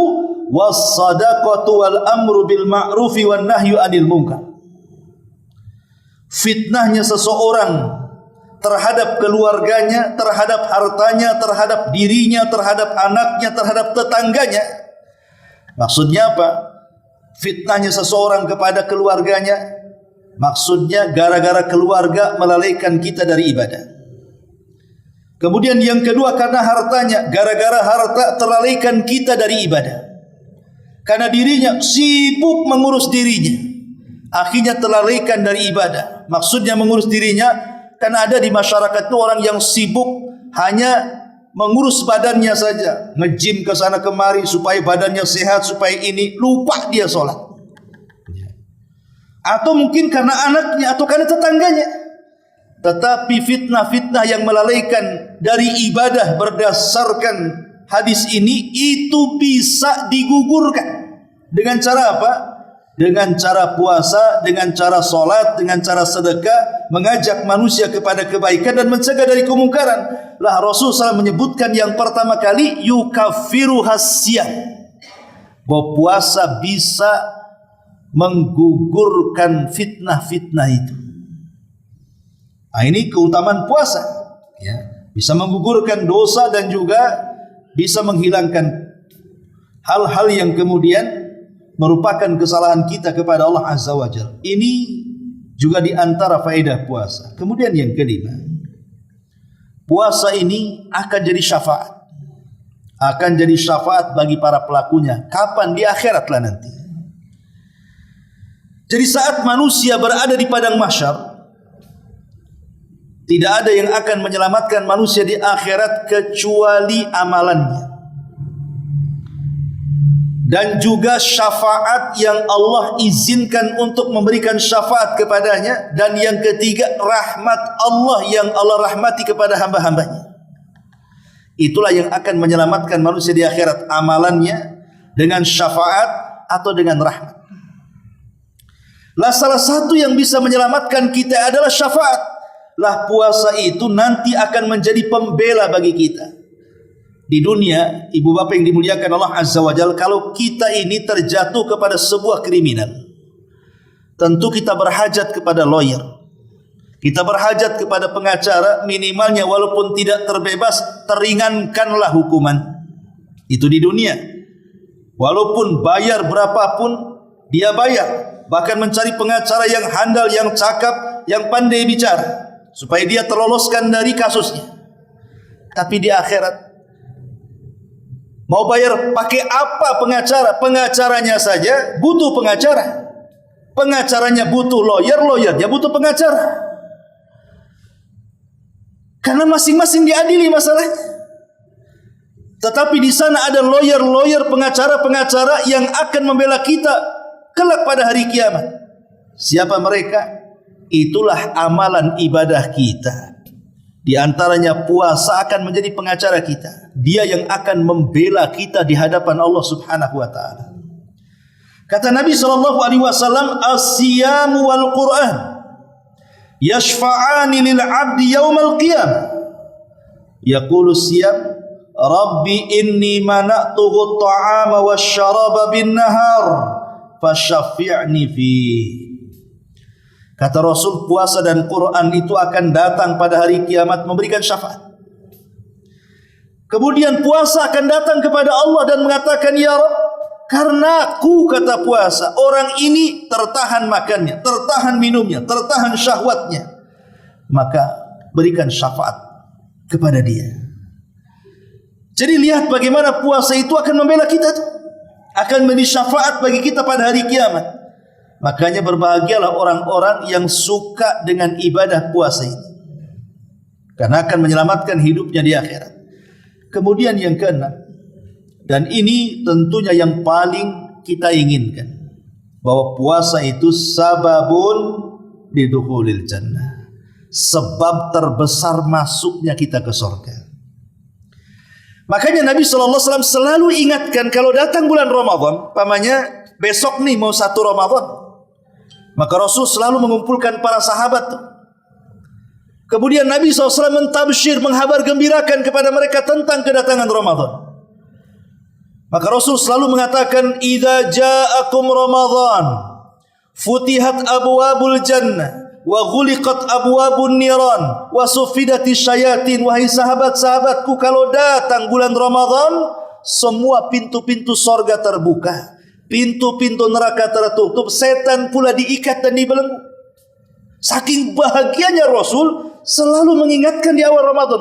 was-sadaqatu wal amru bil ma'rufi wan nahyu 'anil munkar. Fitnahnya seseorang terhadap keluarganya, terhadap hartanya, terhadap dirinya, terhadap anaknya, terhadap tetangganya. Maksudnya apa? Fitnahnya seseorang kepada keluarganya, maksudnya gara-gara keluarga melalaikan kita dari ibadah. Kemudian yang kedua karena hartanya, gara-gara harta terlalaikan kita dari ibadah. Karena dirinya sibuk mengurus dirinya, akhirnya terlalaikan dari ibadah. Maksudnya mengurus dirinya, karena ada di masyarakat itu orang yang sibuk hanya mengurus badannya saja, nge-gym ke sana kemari supaya badannya sehat, supaya ini, lupa dia sholat. Atau mungkin karena anaknya atau karena tetangganya. Tetapi fitnah-fitnah yang melalaikan dari ibadah berdasarkan hadis ini itu bisa digugurkan. Dengan cara apa? Dengan cara puasa, dengan cara solat, dengan cara sedekah, mengajak manusia kepada kebaikan dan mencegah dari kemungkaran. Lah Rasulullah SAW menyebutkan yang pertama kali yukaffiru hasyam, bahwa puasa bisa menggugurkan fitnah-fitnah itu. Nah, ini keutamaan puasa, ya. Bisa menggugurkan dosa dan juga bisa menghilangkan hal-hal yang kemudian merupakan kesalahan kita kepada Allah Azza wa Jalla. Ini juga di antara faedah puasa. Kemudian yang kelima, puasa ini akan jadi syafaat. Akan jadi syafaat bagi para pelakunya. Kapan? Di akhirat lah nanti. Jadi saat manusia berada di padang mahsyar, tidak ada yang akan menyelamatkan manusia di akhirat kecuali amalannya. Dan juga syafaat yang Allah izinkan untuk memberikan syafaat kepadanya. Dan yang ketiga, rahmat Allah yang Allah rahmati kepada hamba-hambanya. Itulah yang akan menyelamatkan manusia di akhirat, amalannya dengan syafaat atau dengan rahmat. Lah salah satu yang bisa menyelamatkan kita adalah syafaat. Lah puasa itu nanti akan menjadi pembela bagi kita. Di dunia, ibu bapak yang dimuliakan Allah Azza wa Jalla, kalau kita ini terjatuh kepada sebuah kriminal, tentu kita berhajat kepada lawyer. Kita berhajat kepada pengacara, minimalnya walaupun tidak terbebas, teringankanlah hukuman. Itu di dunia. Walaupun bayar berapapun, dia bayar. Bahkan mencari pengacara yang handal, yang cakap, yang pandai bicara, supaya dia terloloskan dari kasusnya. Tapi di akhirat, Mau bayar pakai apa pengacara? Pengacaranya saja butuh pengacara. Pengacaranya butuh lawyer, lawyernya butuh pengacara. Karena masing-masing diadili masalahnya. Tetapi di sana ada lawyer, pengacara yang akan membela kita kelak pada hari kiamat. Siapa mereka? Itulah amalan ibadah kita. Di antaranya puasa akan menjadi pengacara kita. Dia yang akan membela kita di hadapan Allah Subhanahu wa taala. Kata Nabi sallallahu alaihi wasallam, "As-siyamu wal Qur'an yashfa'ani lil 'abdi yaumal qiyamah." Yaqulu as-siyam, "Rabbi inni mana'tuhu at-ta'ama wasyaraba bin-nahar fashaffi'ni fi." Kata Rasul, puasa dan Quran itu akan datang pada hari kiamat memberikan syafaat. Kemudian puasa akan datang kepada Allah dan mengatakan, "Ya Rabb, karena aku," kata puasa, "orang ini tertahan makannya, tertahan minumnya, tertahan syahwatnya, maka berikan syafaat kepada dia." Jadi lihat bagaimana puasa itu akan membela kita tuh. Akan menjadi syafaat bagi kita pada hari kiamat. Makanya berbahagialah orang-orang yang suka dengan ibadah puasa ini. Karena akan menyelamatkan hidupnya di akhirat. Kemudian yang keenam, dan ini tentunya yang paling kita inginkan, bahwa puasa itu sababun lidukhulil jannah. Sebab terbesar masuknya kita ke surga. Makanya Nabi SAW selalu ingatkan kalau datang bulan Ramadan, pamannya besok nih mau 1 Ramadan, maka Rasul selalu mengumpulkan para sahabat. Kemudian Nabi SAW mentabsyir, menghabar gembirakan kepada mereka tentang kedatangan Ramadan. Maka Rasul selalu mengatakan, "Idza ja'akum Ramadan, futihat abwabul jannah, wa ghuliqat abwabun niran, wa suffidatis syayatin." Wahai sahabat-sahabatku, kalau datang bulan Ramadan, semua pintu-pintu sorga terbuka, pintu-pintu neraka tertutup, setan pula diikat dan dibelenggu. Saking bahagianya Rasul selalu mengingatkan di awal Ramadan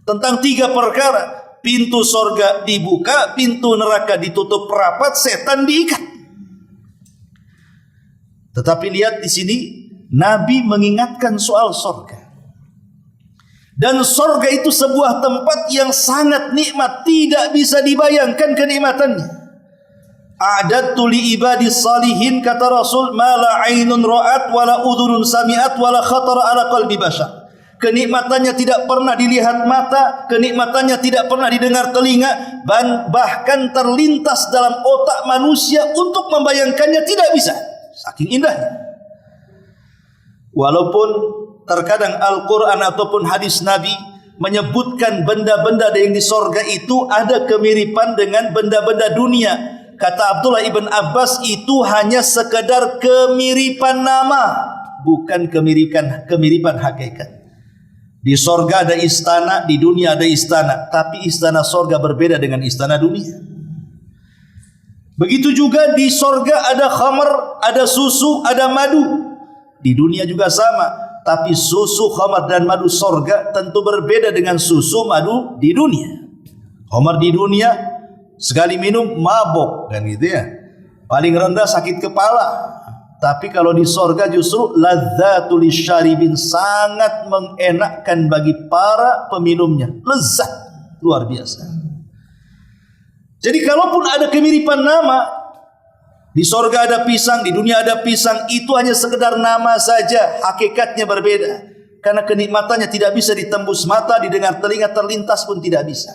tentang 3 perkara. Pintu sorga dibuka, pintu neraka ditutup rapat, setan diikat. Tetapi lihat di sini, Nabi mengingatkan soal sorga. Dan sorga itu sebuah tempat yang sangat nikmat, tidak bisa dibayangkan kenikmatannya. "A'dadtu li ibadis salihin," kata Rasul, "ma la 'ainun ra'at wa la udhunun sami'at wa la khatara ala qalbi bashar." Kenikmatannya tidak pernah dilihat mata, kenikmatannya tidak pernah didengar telinga, bahkan terlintas dalam otak manusia untuk membayangkannya tidak bisa. Saking indahnya. Walaupun terkadang Al-Quran ataupun hadis Nabi menyebutkan benda-benda yang di sorga itu ada kemiripan dengan benda-benda dunia. Kata Abdullah ibn Abbas, itu hanya sekedar kemiripan nama, bukan kemiripan hakikat. Di sorga ada istana, di dunia ada istana, tapi istana sorga berbeda dengan istana dunia. Begitu juga di sorga ada khamar, ada susu, ada madu. Di dunia juga sama, tapi susu, khamar dan madu sorga tentu berbeda dengan susu, madu di dunia. Khamar di dunia sekali minum mabok, kan gitu ya. Paling rendah sakit kepala. Tapi kalau di sorga justru ladzatul syaribin, sangat mengenakkan bagi para peminumnya. Lezat luar biasa. Jadi kalaupun ada kemiripan nama, di sorga ada pisang, di dunia ada pisang, itu hanya sekedar nama saja, hakikatnya berbeda. Karena kenikmatannya tidak bisa ditembus mata, didengar telinga, terlintas pun tidak bisa.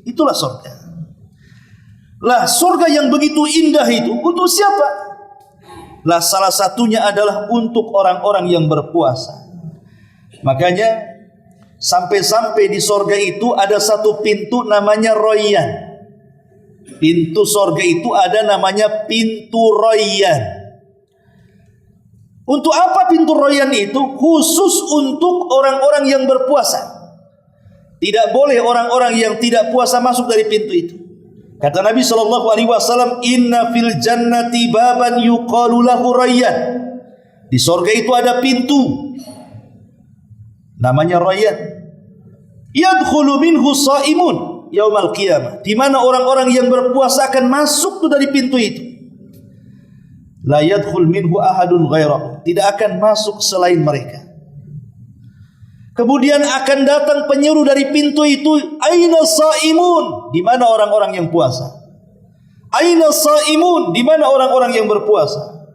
Itulah sorga. Lah sorga yang begitu indah itu untuk siapa? Lah salah satunya adalah untuk orang-orang yang berpuasa. Makanya sampai-sampai di sorga itu ada satu pintu namanya Royan. Pintu sorga itu ada namanya pintu Royan. Untuk apa pintu Royan itu? Khusus untuk orang-orang yang berpuasa. Tidak boleh orang-orang yang tidak puasa masuk dari pintu itu. Kata Nabi SAW, "Inna fil jannati baban yuqalu lahu Rayyan." Di sorga itu ada pintu namanya Rayyan. Yadkhulu minhu shaimun. yaumal qiyamah, di mana orang-orang yang berpuasa akan masuk tuh dari pintu itu. La yadkhul minhu ahadun ghairah, tidak akan masuk selain mereka. Kemudian akan datang penyeru dari pintu itu, aina shaimun, di mana orang-orang yang puasa. Aina shaimun, di mana orang-orang yang berpuasa.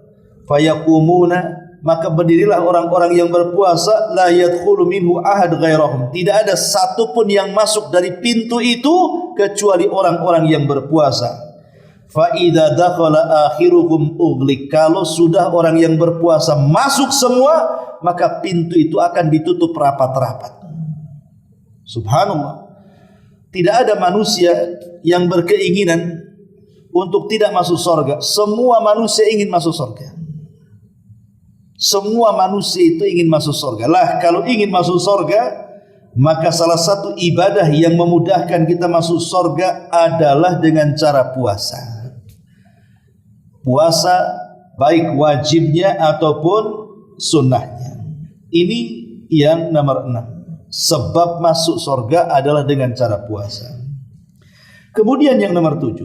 Fayaqumuna, maka berdirilah orang-orang yang berpuasa, la yadkhulu minhu ahad ghairahum, tidak ada satupun yang masuk dari pintu itu kecuali orang-orang yang berpuasa. Fa idza dakhala akhiruhum ughliq, kalau sudah orang yang berpuasa masuk semua, maka pintu itu akan ditutup rapat-rapat. Subhanallah. Tidak ada manusia yang berkeinginan untuk tidak masuk surga. Semua manusia ingin masuk surga. Semua manusia itu ingin masuk surga. Lah, kalau ingin masuk surga, maka salah satu ibadah yang memudahkan kita masuk surga adalah dengan cara puasa. Puasa baik wajibnya ataupun sunnahnya. Ini yang nomor 6. Sebab masuk surga adalah dengan cara puasa. Kemudian yang nomor 7.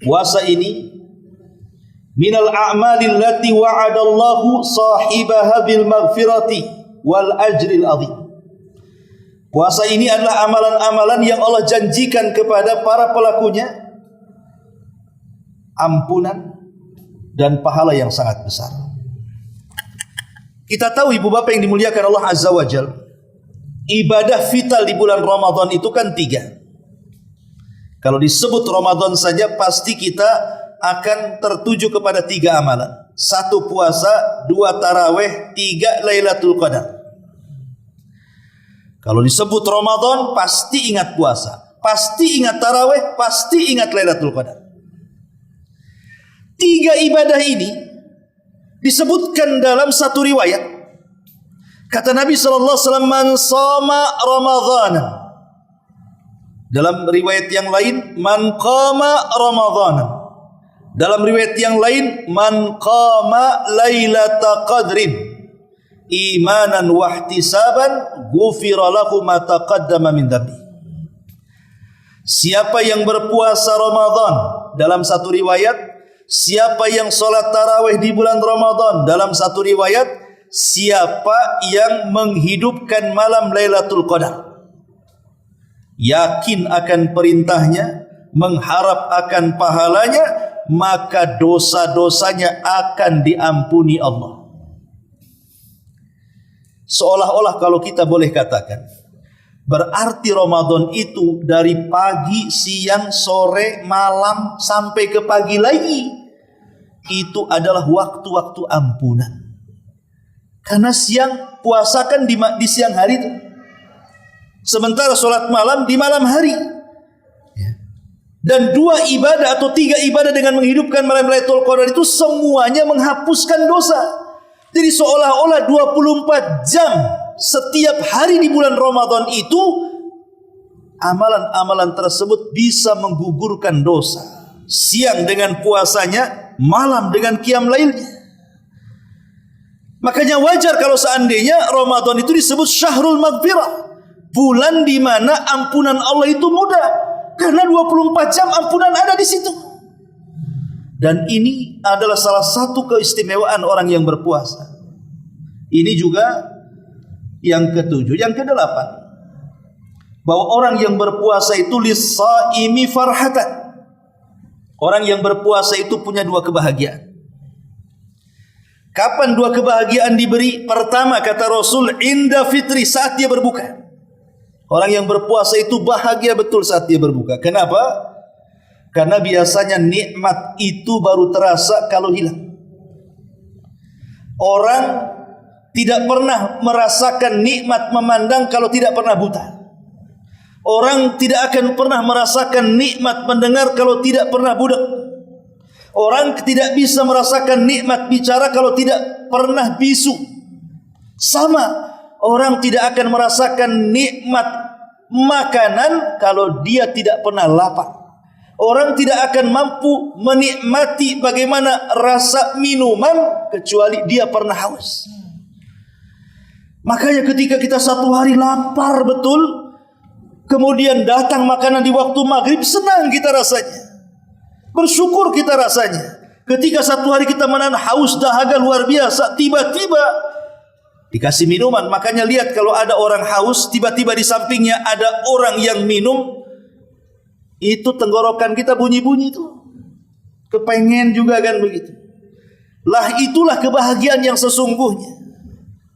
Puasa ini minal a'malil lati wa'adallahu sahibaha bil maghfirati wal ajril azim. Puasa ini adalah amalan-amalan yang Allah janjikan kepada para pelakunya ampunan dan pahala yang sangat besar. Kita tahu ibu bapak yang dimuliakan Allah Azza wa Jalla, ibadah vital di bulan Ramadan itu kan 3. Kalau disebut Ramadan saja pasti kita akan tertuju kepada 3 amalan. 1 puasa, 2 tarawih, 3 Lailatul Qadar. Kalau disebut Ramadan pasti ingat puasa, pasti ingat tarawih, pasti ingat Lailatul Qadar. 3 ibadah ini disebutkan dalam satu riwayat. Kata Nabi sallallahu alaihi wasallam, man shoma ramadhana. Dalam riwayat yang lain, man qama ramadhana. Dalam riwayat yang lain, man qama lailata qadrin imanan wa ihtisaban ghufira lahu ma taqaddama min dhanbi. Siapa yang berpuasa Ramadan, dalam satu riwayat, siapa yang sholat tarawih di bulan Ramadan, dalam satu riwayat, siapa yang menghidupkan malam Lailatul Qadar, yakin akan perintahnya, mengharap akan pahalanya, maka dosa-dosanya akan diampuni Allah. Seolah-olah kalau kita boleh katakan, berarti Ramadan itu dari pagi, siang, sore, malam sampai ke pagi lagi, itu adalah waktu-waktu ampunan. Karena siang puasa kan di siang hari itu, sementara sholat malam di malam hari. Dan 2 ibadah atau 3 ibadah dengan menghidupkan malam Lailatul Qadar itu semuanya menghapuskan dosa. Jadi seolah-olah 24 jam setiap hari di bulan Ramadan itu, amalan-amalan tersebut bisa menggugurkan dosa. Siang dengan puasanya, malam dengan qiyam lailnya. Makanya wajar kalau seandainya Ramadan itu disebut syahrul maghfirah, bulan di mana ampunan Allah itu mudah, karena 24 jam ampunan ada di situ. Dan ini adalah salah satu keistimewaan orang yang berpuasa. Ini juga yang ke-7. Yang ke-8, bahwa orang yang berpuasa itu lis-shaimi farhatan. Orang yang berpuasa itu punya 2 kebahagiaan. Kapan 2 kebahagiaan diberi? Pertama, kata Rasul, inda fitri, saat dia berbuka. Orang yang berpuasa itu bahagia betul saat dia berbuka. Kenapa? Karena biasanya nikmat itu baru terasa kalau hilang. Orang tidak pernah merasakan nikmat memandang kalau tidak pernah buta. Orang tidak akan pernah merasakan nikmat mendengar kalau tidak pernah budak. Orang tidak bisa merasakan nikmat bicara kalau tidak pernah bisu. Sama, orang tidak akan merasakan nikmat makanan kalau dia tidak pernah lapar. Orang tidak akan mampu menikmati bagaimana rasa minuman kecuali dia pernah haus. Makanya ketika kita satu hari lapar betul, kemudian datang makanan di waktu maghrib, senang kita rasanya, bersyukur kita rasanya. Ketika satu hari kita menahan haus dahaga luar biasa, tiba-tiba dikasih minuman. Makanya lihat kalau ada orang haus, tiba-tiba di sampingnya ada orang yang minum, itu tenggorokan kita bunyi-bunyi itu. Kepengen juga kan begitu. Lah itulah kebahagiaan yang sesungguhnya.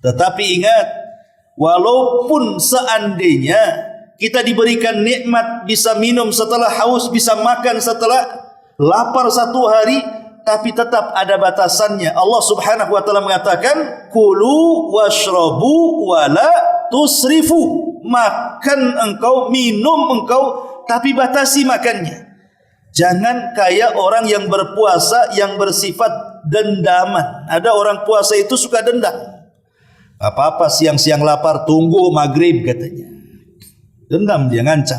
Tetapi ingat, walaupun seandainya kita diberikan nikmat bisa minum setelah haus, bisa makan setelah lapar satu hari, tapi tetap ada batasannya. Allah Subhanahu wa taala mengatakan, "Kulu washrabu wala tusrifu." Makan engkau, minum engkau, tapi batasi makannya. Jangan kayak orang yang berpuasa yang bersifat dendaman. Ada orang puasa itu suka dendam. Apa-apa siang-siang lapar, tunggu maghrib katanya. Dendam, dia ngancam.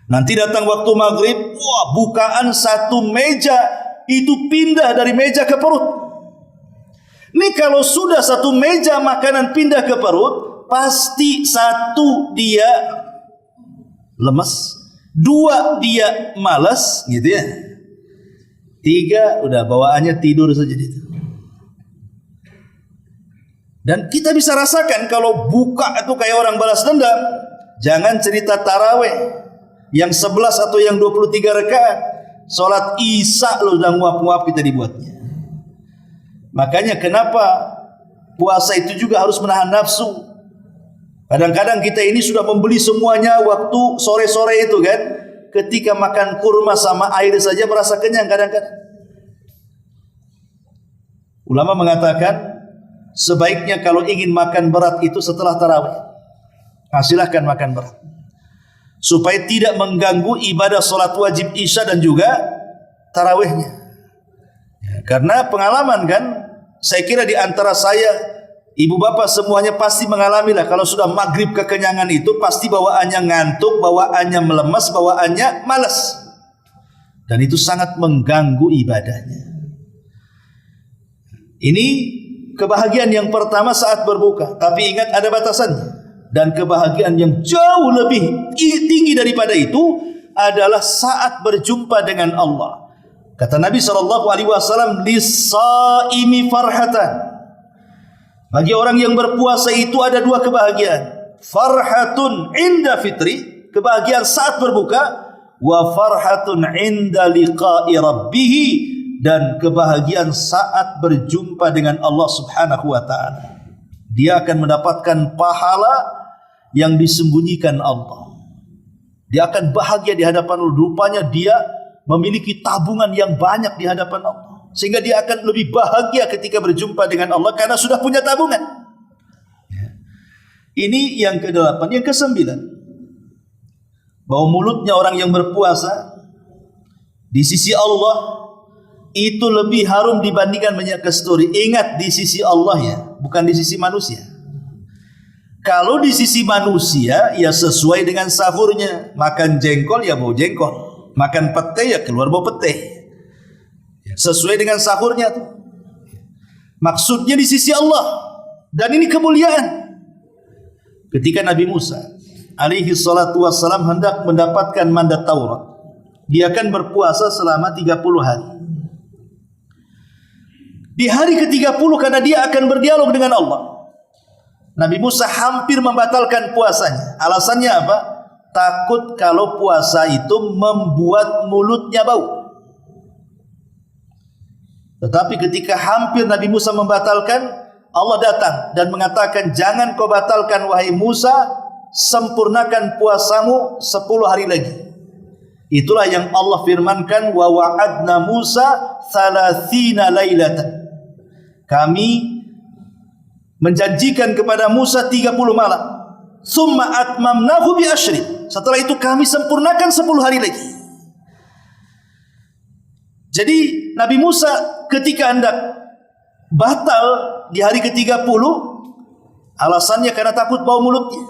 Nanti datang waktu maghrib, wah, bukaan satu meja itu pindah dari meja ke perut. Ini kalau sudah satu meja makanan pindah ke perut, pasti satu dia lemas, dua dia malas, gitu ya. Tiga udah bawaannya tidur saja itu. Dan kita bisa rasakan kalau buka itu kayak orang balas dendam. Jangan cerita taraweh yang 11 atau yang 23 rakaat. Salat Isya lo udah nguap-nguap kita dibuatnya. Makanya kenapa puasa itu juga harus menahan nafsu. Kadang-kadang kita ini sudah membeli semuanya waktu sore-sore itu kan. Ketika makan kurma sama air saja merasa kenyang kadang-kadang. Ulama mengatakan sebaiknya kalau ingin makan berat itu setelah tarawih. Silahkan makan berat supaya tidak mengganggu ibadah solat wajib Isya dan juga tarawihnya. Ya, karena pengalaman kan, saya kira di antara saya, ibu bapak semuanya pasti mengalami lah. Kalau sudah maghrib kekenyangan itu pasti bawaannya ngantuk, bawaannya melemas, bawaannya malas, dan itu sangat mengganggu ibadahnya. Ini kebahagiaan yang pertama saat berbuka, tapi ingat ada batasannya. Dan kebahagiaan yang jauh lebih tinggi daripada itu adalah saat berjumpa dengan Allah. Kata Nabi SAW, "Lis-shaimi farhatan." Bagi orang yang berpuasa itu ada dua kebahagiaan. Farhatun inda fitri, kebahagiaan saat berbuka, wa farhatun inda liqa'i rabbih, dan kebahagiaan saat berjumpa dengan Allah Subhanahu wa taala. Dia akan mendapatkan pahala yang disembunyikan Allah. Dia akan bahagia di hadapan Allah. Rupanya dia memiliki tabungan yang banyak di hadapan Allah, sehingga dia akan lebih bahagia ketika berjumpa dengan Allah karena sudah punya tabungan. Ini yang ke-8. Yang ke-9, bahwa mulutnya orang yang berpuasa di sisi Allah itu lebih harum dibandingkan minyak kasturi. Ingat, di sisi Allah ya, bukan di sisi manusia. Kalau di sisi manusia ya sesuai dengan sahurnya. Makan jengkol ya bau jengkol, makan pete ya keluar bau pete, sesuai dengan sahurnya tuh. Maksudnya di sisi Allah. Dan ini kemuliaan. Ketika Nabi Musa alaihi salatu wassalam hendak mendapatkan mandat Taurat, dia akan berpuasa selama 30 hari. Di hari ke-30 karena dia akan berdialog dengan Allah, Nabi Musa hampir membatalkan puasanya. Alasannya apa? Takut kalau puasa itu membuat mulutnya bau. Tetapi ketika hampir Nabi Musa membatalkan, Allah datang dan mengatakan, "Jangan kau batalkan wahai Musa, sempurnakan puasamu 10 hari lagi." Itulah yang Allah firmankan, "Wa wa'adna Musa 30 lailatan." Kami menjanjikan kepada Musa 30 malam. Tsumma atmamnahu bi asyrin. Setelah itu kami sempurnakan 10 hari lagi. Jadi Nabi Musa ketika hendak batal di hari ke-30, alasannya karena takut bau mulutnya.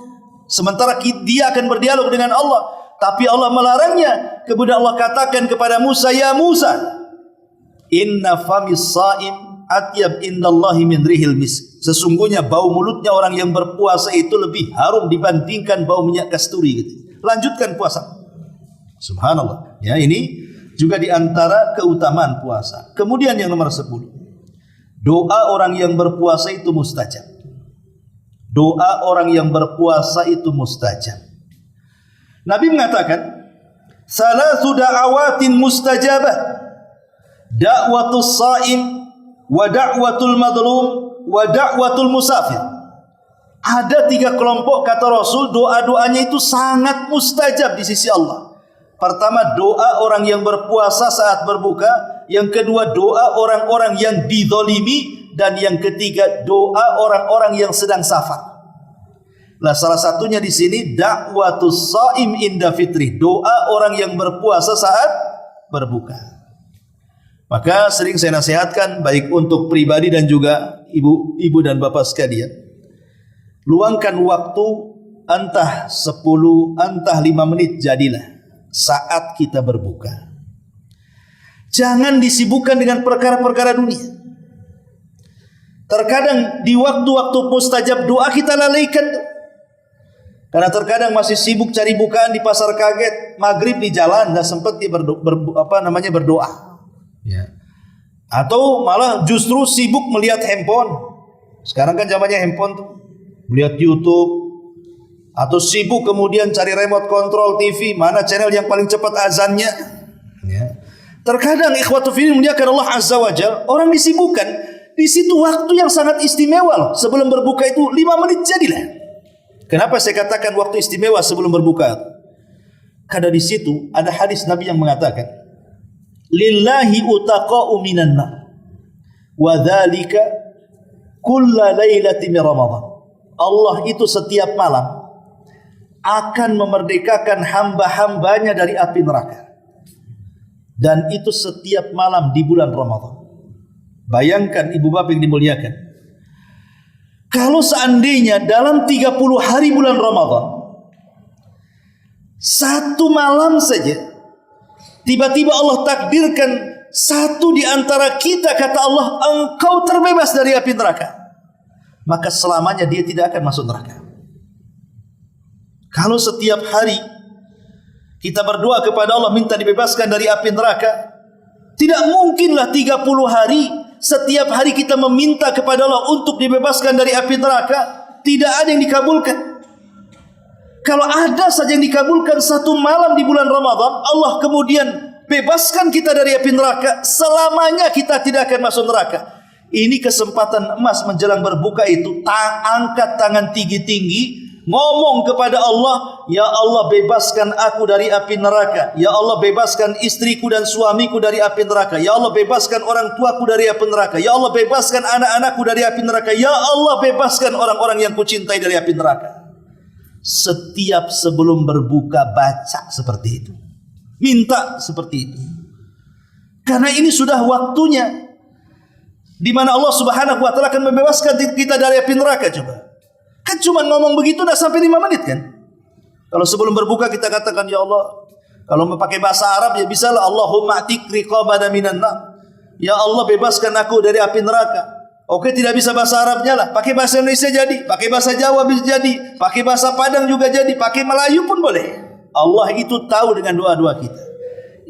Sementara dia akan berdialog dengan Allah, tapi Allah melarangnya. Kemudian Allah katakan kepada Musa, "Ya Musa, inna famis sha'im atyab indallahi min rihil misk." Sesungguhnya bau mulutnya orang yang berpuasa itu lebih harum dibandingkan bau minyak kasturi gitu. lanjutkan puasa. Subhanallah. Ya, ini juga di antara keutamaan puasa. Kemudian yang nomor 10. Doa orang yang berpuasa itu mustajab. Doa orang yang berpuasa itu mustajab. Nabi mengatakan, "Salasu da'awatin mustajabah. Da'watus sha'im wa da'watul madlum wa da'watul musafir." Ada 3 kelompok kata Rasul, doa-doanya itu sangat mustajab di sisi Allah. Pertama, doa orang yang berpuasa saat berbuka. Yang kedua, doa orang-orang yang dizalimi. Dan yang ketiga, doa orang-orang yang sedang safar. Nah, salah satunya di sini da'watus shaim inda fitri, doa orang yang berpuasa saat berbuka. Maka sering saya nasihatkan baik untuk pribadi dan juga ibu dan bapak sekalian, luangkan waktu entah 10, entah 5 menit jadilah saat kita berbuka. Jangan disibukkan dengan perkara-perkara dunia. Terkadang di waktu-waktu mustajab doa kita lalaikan. Karena terkadang masih sibuk cari bukaan di pasar kaget, maghrib di jalan nggak sempat dia berdoa. Ya. Atau malah justru sibuk melihat handphone. Sekarang kan zamannya handphone tuh, melihat YouTube. Atau sibuk kemudian cari remote control TV, mana channel yang paling cepat azannya. Ya. Terkadang ikhwatu fillah muliakan Allah Azza wa Jalla, orang disibukkan. Di situ waktu yang sangat istimewa loh. Sebelum berbuka itu 5 menit jadilah. Kenapa saya katakan waktu istimewa sebelum berbuka? Karena di situ ada hadis Nabi yang mengatakan, "Lillahi utaqa'u minan nar, wa dzalika kulla lailatin min Ramadan." Allah itu setiap malam akan memerdekakan hamba-hambanya dari api neraka. Dan itu setiap malam di bulan Ramadan. Bayangkan ibu bapak yang dimuliakan, kalau seandainya dalam 30 hari bulan Ramadan, satu malam saja tiba-tiba Allah takdirkan satu di antara kita, kata Allah, engkau terbebas dari api neraka, maka selamanya dia tidak akan masuk neraka. Kalau setiap hari kita berdoa kepada Allah minta dibebaskan dari api neraka, tidak mungkinlah 30 hari setiap hari kita meminta kepada Allah untuk dibebaskan dari api neraka, tidak ada yang dikabulkan. Kalau ada saja yang dikabulkan satu malam di bulan Ramadan, Allah kemudian bebaskan kita dari api neraka, selamanya kita tidak akan masuk neraka. Ini kesempatan emas menjelang berbuka itu, angkat tangan tinggi-tinggi, ngomong kepada Allah, "Ya Allah, bebaskan aku dari api neraka. Ya Allah, bebaskan istriku dan suamiku dari api neraka. Ya Allah, bebaskan orang tuaku dari api neraka. Ya Allah, bebaskan anak-anakku dari api neraka. Ya Allah, bebaskan orang-orang yang kucintai dari api neraka." Setiap sebelum berbuka baca seperti itu, minta seperti itu, karena ini sudah waktunya di mana Allah Subhanahu wa taala akan membebaskan kita dari api neraka. Coba, kan cuma ngomong begitu udah sampai 5 menit kan? Kalau sebelum berbuka kita katakan, "Ya Allah," kalau mau pakai bahasa Arab ya bisalah, "Allahumma atik riqabana minan nar." Ya Allah, bebaskan aku dari api neraka. Oke, tidak bisa bahasa Arabnya lah, pakai bahasa Indonesia jadi, pakai bahasa Jawa bisa jadi, pakai bahasa Padang juga jadi, pakai Melayu pun boleh. Allah itu tahu dengan doa-doa kita.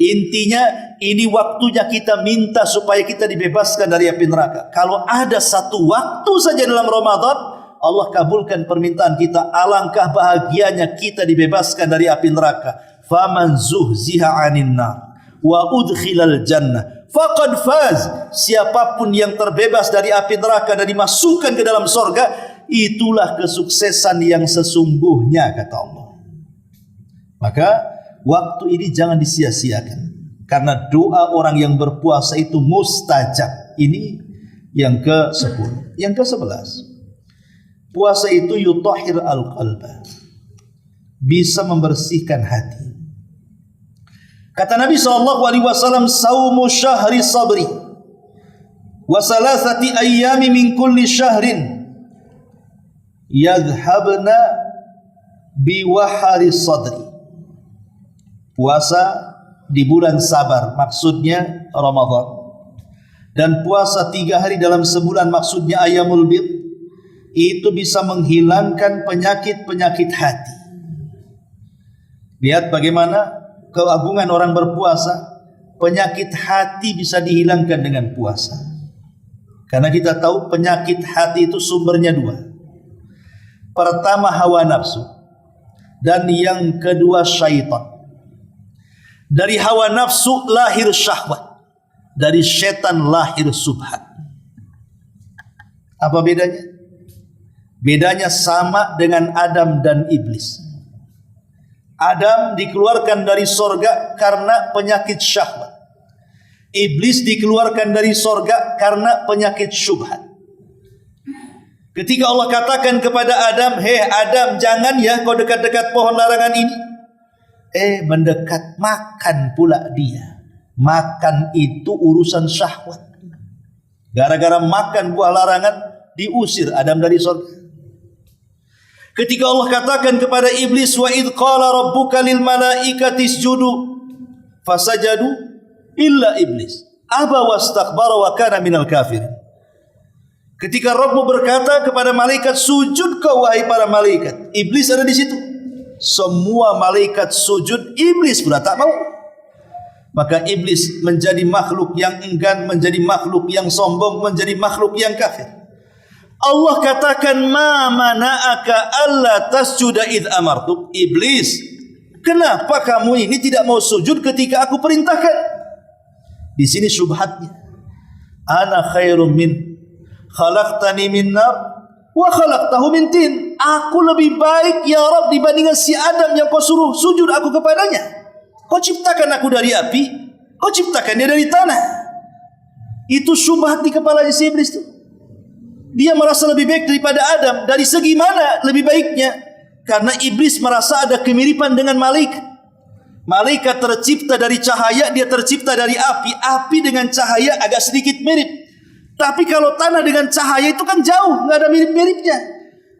Intinya ini waktunya kita minta supaya kita dibebaskan dari api neraka. Kalau ada satu waktu saja dalam Ramadan Allah kabulkan permintaan kita, alangkah bahagianya kita dibebaskan dari api neraka. Faman zuhziha 'anil nar wa udkhilal jannah faqad faz. Siapapun yang terbebas dari api neraka dan dimasukkan ke dalam surga, itulah kesuksesan yang sesungguhnya, kata Allah. Maka waktu ini jangan disia-siakan, karena doa orang yang berpuasa itu mustajab. Ini yang ke-10. Yang ke-11, puasa itu yutahhir al-qalba, bisa membersihkan hati. Kata Nabi SAW, "Saumu syahri sabri wa salasati ayyami min kulli syahrin yadhhabna biwahari sadri." Puasa di bulan sabar, maksudnya Ramadan. Dan puasa 3 hari dalam sebulan, maksudnya Ayyamul Bid, itu bisa menghilangkan penyakit-penyakit hati. Lihat bagaimana keagungan orang berpuasa. Penyakit hati bisa dihilangkan dengan puasa. Karena kita tahu penyakit hati itu sumbernya dua. Pertama hawa nafsu, dan yang kedua syaitan. Dari hawa nafsu lahir syahwat, dari setan lahir subhat. Apa bedanya? Bedanya sama dengan Adam dan iblis. Adam dikeluarkan dari sorga karena penyakit syahwat. Iblis dikeluarkan dari sorga karena penyakit syubhat. Ketika Allah katakan kepada Adam, "Hei Adam, jangan ya kau dekat-dekat pohon larangan ini." Mendekat, makan pula dia. Makan itu urusan syahwat. Gara-gara makan buah larangan, diusir Adam dari sorga. Ketika Allah katakan kepada iblis, "Wa idh qala rabbuka lil malaikati isjudu fasajadu illa iblis aba wastakbara wa kana minal kafirin." Ketika Rabbmu berkata kepada malaikat, "Sujud kau wahai para malaikat." Iblis ada di situ. Semua malaikat sujud, iblis pula tak mau. Maka iblis menjadi makhluk yang enggan, menjadi makhluk yang sombong, menjadi makhluk yang kafir. Allah katakan, "Ma mana'aka alla tasjuda id amartuk." Iblis, kenapa kamu ini tidak mau sujud ketika aku perintahkan? Di sini syubhatnya. Ana khairum min khalaqtani min nar wa khalaqtahu min tin. Aku lebih baik ya Rabb dibandingkan si Adam yang kau suruh sujud aku kepadanya. Kau ciptakan aku dari api, kau ciptakan dia dari tanah. Itu syubhat di kepalanya si iblis itu. Dia merasa lebih baik daripada Adam. Dari segi mana lebih baiknya? Karena iblis merasa ada kemiripan dengan malaikat. Malaikat tercipta dari cahaya, dia tercipta dari api. Api dengan cahaya agak sedikit mirip. Tapi kalau tanah dengan cahaya itu kan jauh, nggak ada mirip-miripnya.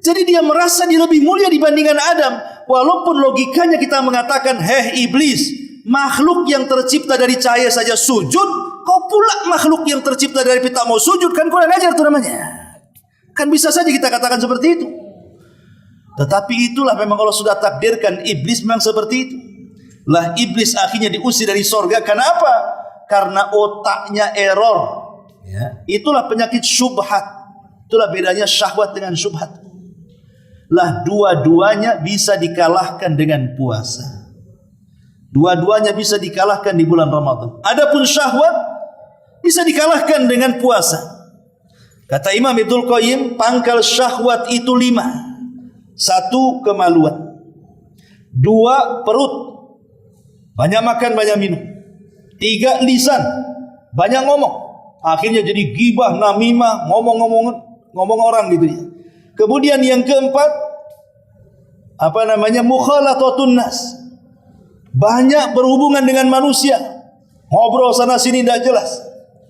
Jadi dia merasa dia lebih mulia dibandingkan Adam. Walaupun logikanya kita mengatakan, "Heh iblis, makhluk yang tercipta dari cahaya saja sujud, kau pula makhluk yang tercipta dari api tak mau sujud, kan kurang ajar itu namanya." Kan bisa saja kita katakan seperti itu. Tetapi itulah memang Allah sudah takdirkan, iblis memang seperti itu. Lah iblis akhirnya diusir dari sorga. Kenapa? Karena otaknya error. Ya. Itulah penyakit syubhat. Itulah bedanya syahwat dengan syubhat. Lah dua-duanya bisa dikalahkan dengan puasa. Dua-duanya bisa dikalahkan di bulan Ramadan. Adapun syahwat bisa dikalahkan dengan puasa. Kata Imam Ibnul Qayyim, pangkal syahwat itu 5. 1, kemaluan. 2, perut. Banyak makan, banyak minum. 3, lisan. Banyak ngomong. Akhirnya jadi gibah, namimah, ngomong orang gitu ya. Kemudian yang keempat, mukhalathatun nas. Banyak berhubungan dengan manusia. Ngobrol sana sini tidak jelas.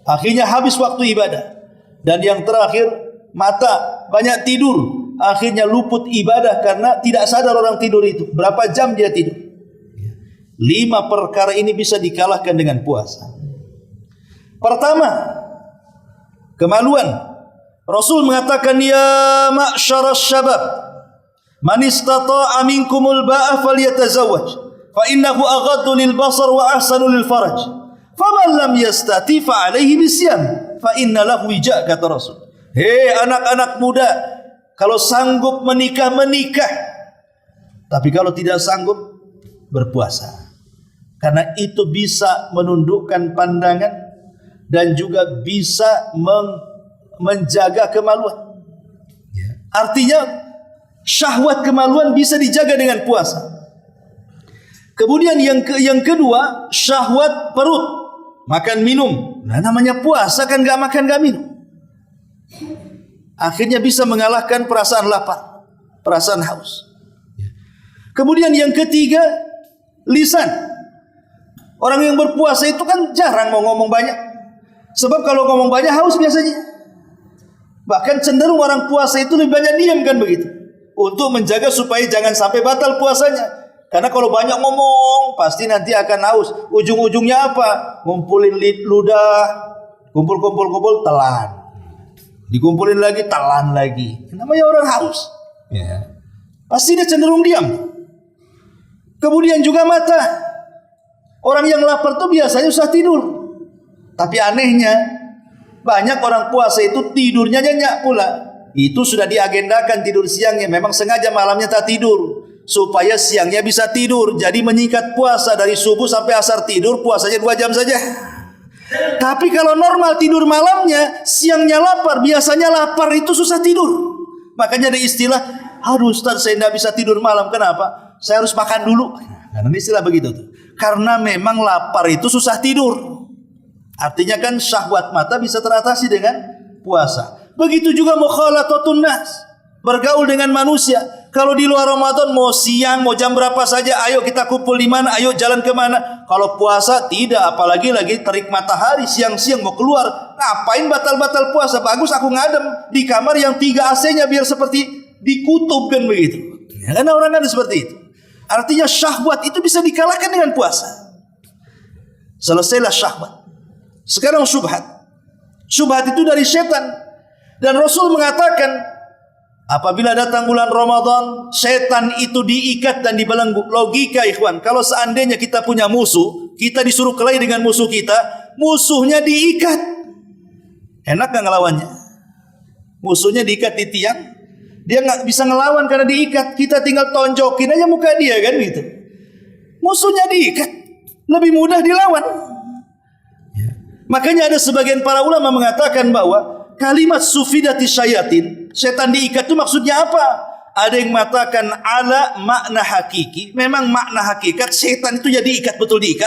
Akhirnya habis waktu ibadah. Dan yang terakhir, mata, banyak tidur. Akhirnya luput ibadah karena tidak sadar orang tidur itu. Berapa jam dia tidur. 5 perkara ini bisa dikalahkan dengan puasa. Pertama, kemaluan. Rasul mengatakan, "Ya ma'syaras syabab, man istata'a minkumul ba'a falyatazawwaj, fa innahu aghaddu lil basar wa ahsanu lil faraj. Faman lam yastati fa alaihi bisyam, fa inna lahu wija," kata Rasul. Hei anak-anak muda, kalau sanggup menikah, menikah. Tapi kalau tidak sanggup, berpuasa. Karena itu bisa menundukkan pandangan dan juga bisa menjaga kemaluan. Artinya syahwat kemaluan bisa dijaga dengan puasa. Kemudian yang kedua, syahwat perut. Makan minum. Nah, namanya puasa kan gak makan gak minum. Akhirnya bisa mengalahkan perasaan lapar, perasaan haus. Kemudian yang ketiga, lisan. Orang yang berpuasa itu kan jarang mau ngomong banyak. Sebab kalau ngomong banyak haus biasanya. Bahkan cenderung orang puasa itu lebih banyak diam kan begitu. Untuk menjaga supaya jangan sampai batal puasanya. Karena kalau banyak ngomong, pasti nanti akan haus. Ujung-ujungnya apa? Ngumpulin ludah, kumpul, telan. Dikumpulin lagi, telan lagi. Namanya orang haus. Ya. Pasti dia cenderung diam. Kemudian juga mata. Orang yang lapar itu biasanya susah tidur. Tapi anehnya, banyak orang puasa itu tidurnya nyenyak pula. Itu sudah diagendakan tidur siangnya. Memang sengaja malamnya tak tidur, supaya siangnya bisa tidur. Jadi menyingkat puasa dari subuh sampai asar tidur, puasanya 2 jam saja. Tapi kalau normal tidur malamnya, siangnya lapar. Biasanya lapar itu susah tidur. Makanya ada istilah, aduh Ustaz saya tidak bisa tidur malam. Kenapa? Saya harus makan dulu. Karena istilah begitu tuh. Karena memang lapar itu susah tidur. Artinya kan syahwat mata bisa teratasi dengan puasa. Begitu juga mukhalathatun nas, bergaul dengan manusia. Kalau di luar Ramadan mau siang, mau jam berapa saja, ayo kita kumpul di mana, ayo jalan ke mana. Kalau puasa tidak, apalagi lagi terik matahari siang-siang mau keluar. Ngapain batal-batal puasa? Bagus aku ngadem di kamar yang 3 AC-nya biar seperti dikutub kan begitu. Ya, karena orang ada seperti itu. Artinya syahwat itu bisa dikalahkan dengan puasa. Selesailah syahwat. Sekarang syubhat. Syubhat itu dari setan. Dan Rasul mengatakan, apabila datang bulan Ramadan, setan itu diikat dan dibelenggu. Logika ikhwan, kalau seandainya kita punya musuh, kita disuruh kelahi dengan musuh kita, musuhnya diikat. Enak gak ngelawannya? Musuhnya diikat di tiang, dia nggak bisa ngelawan karena diikat. Kita tinggal tonjokin aja muka dia kan gitu. Musuhnya diikat, lebih mudah dilawan. Makanya ada sebagian para ulama mengatakan bahwa kalimat sufidati syayatin, setan diikat itu maksudnya apa? Ada yang mengatakan ala makna hakiki. Memang makna hakikat setan itu jadi ikat, betul diikat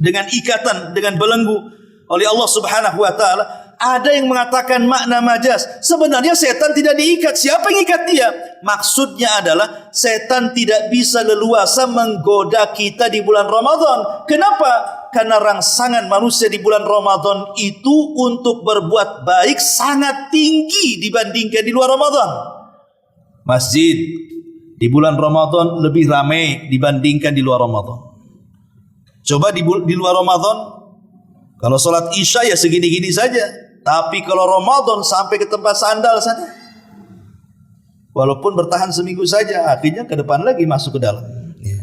dengan ikatan, dengan belenggu oleh Allah Subhanahu wa taala. Ada yang mengatakan makna majaz. Sebenarnya setan tidak diikat. Siapa yang ikat dia? Maksudnya adalah setan tidak bisa leluasa menggoda kita di bulan Ramadan. Kenapa? Karena rangsangan manusia di bulan Ramadan itu untuk berbuat baik sangat tinggi dibandingkan di luar Ramadan. Masjid di bulan Ramadan lebih ramai dibandingkan di luar Ramadan. Coba di luar Ramadan, kalau sholat isya ya segini-gini saja. Tapi kalau Ramadan sampai ke tempat sandal sana. Walaupun bertahan seminggu saja, akhirnya ke depan lagi masuk ke dalam. Ya.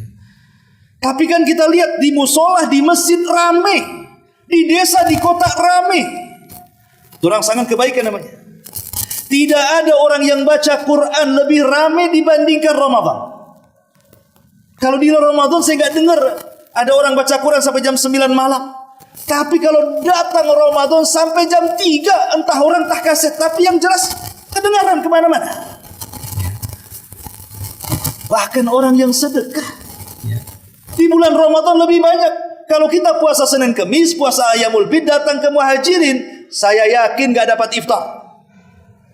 Tapi kan kita lihat di musola, di masjid rame, di desa, di kota rame. Itu rangsangan kebaikan namanya. Tidak ada orang yang baca Quran lebih rame dibandingkan Ramadan. Kalau di luar Ramadan saya nggak dengar ada orang baca Quran sampai jam 9 malam. Tapi kalau datang Ramadan sampai jam 3, entah orang entah kaset, tapi yang jelas kedengaran kemana-mana. Bahkan orang yang sedekah di bulan Ramadan lebih banyak. Kalau kita puasa Senin Kemis, puasa Ayyamul Bid, datang ke Muhajirin, saya yakin gak dapat iftar.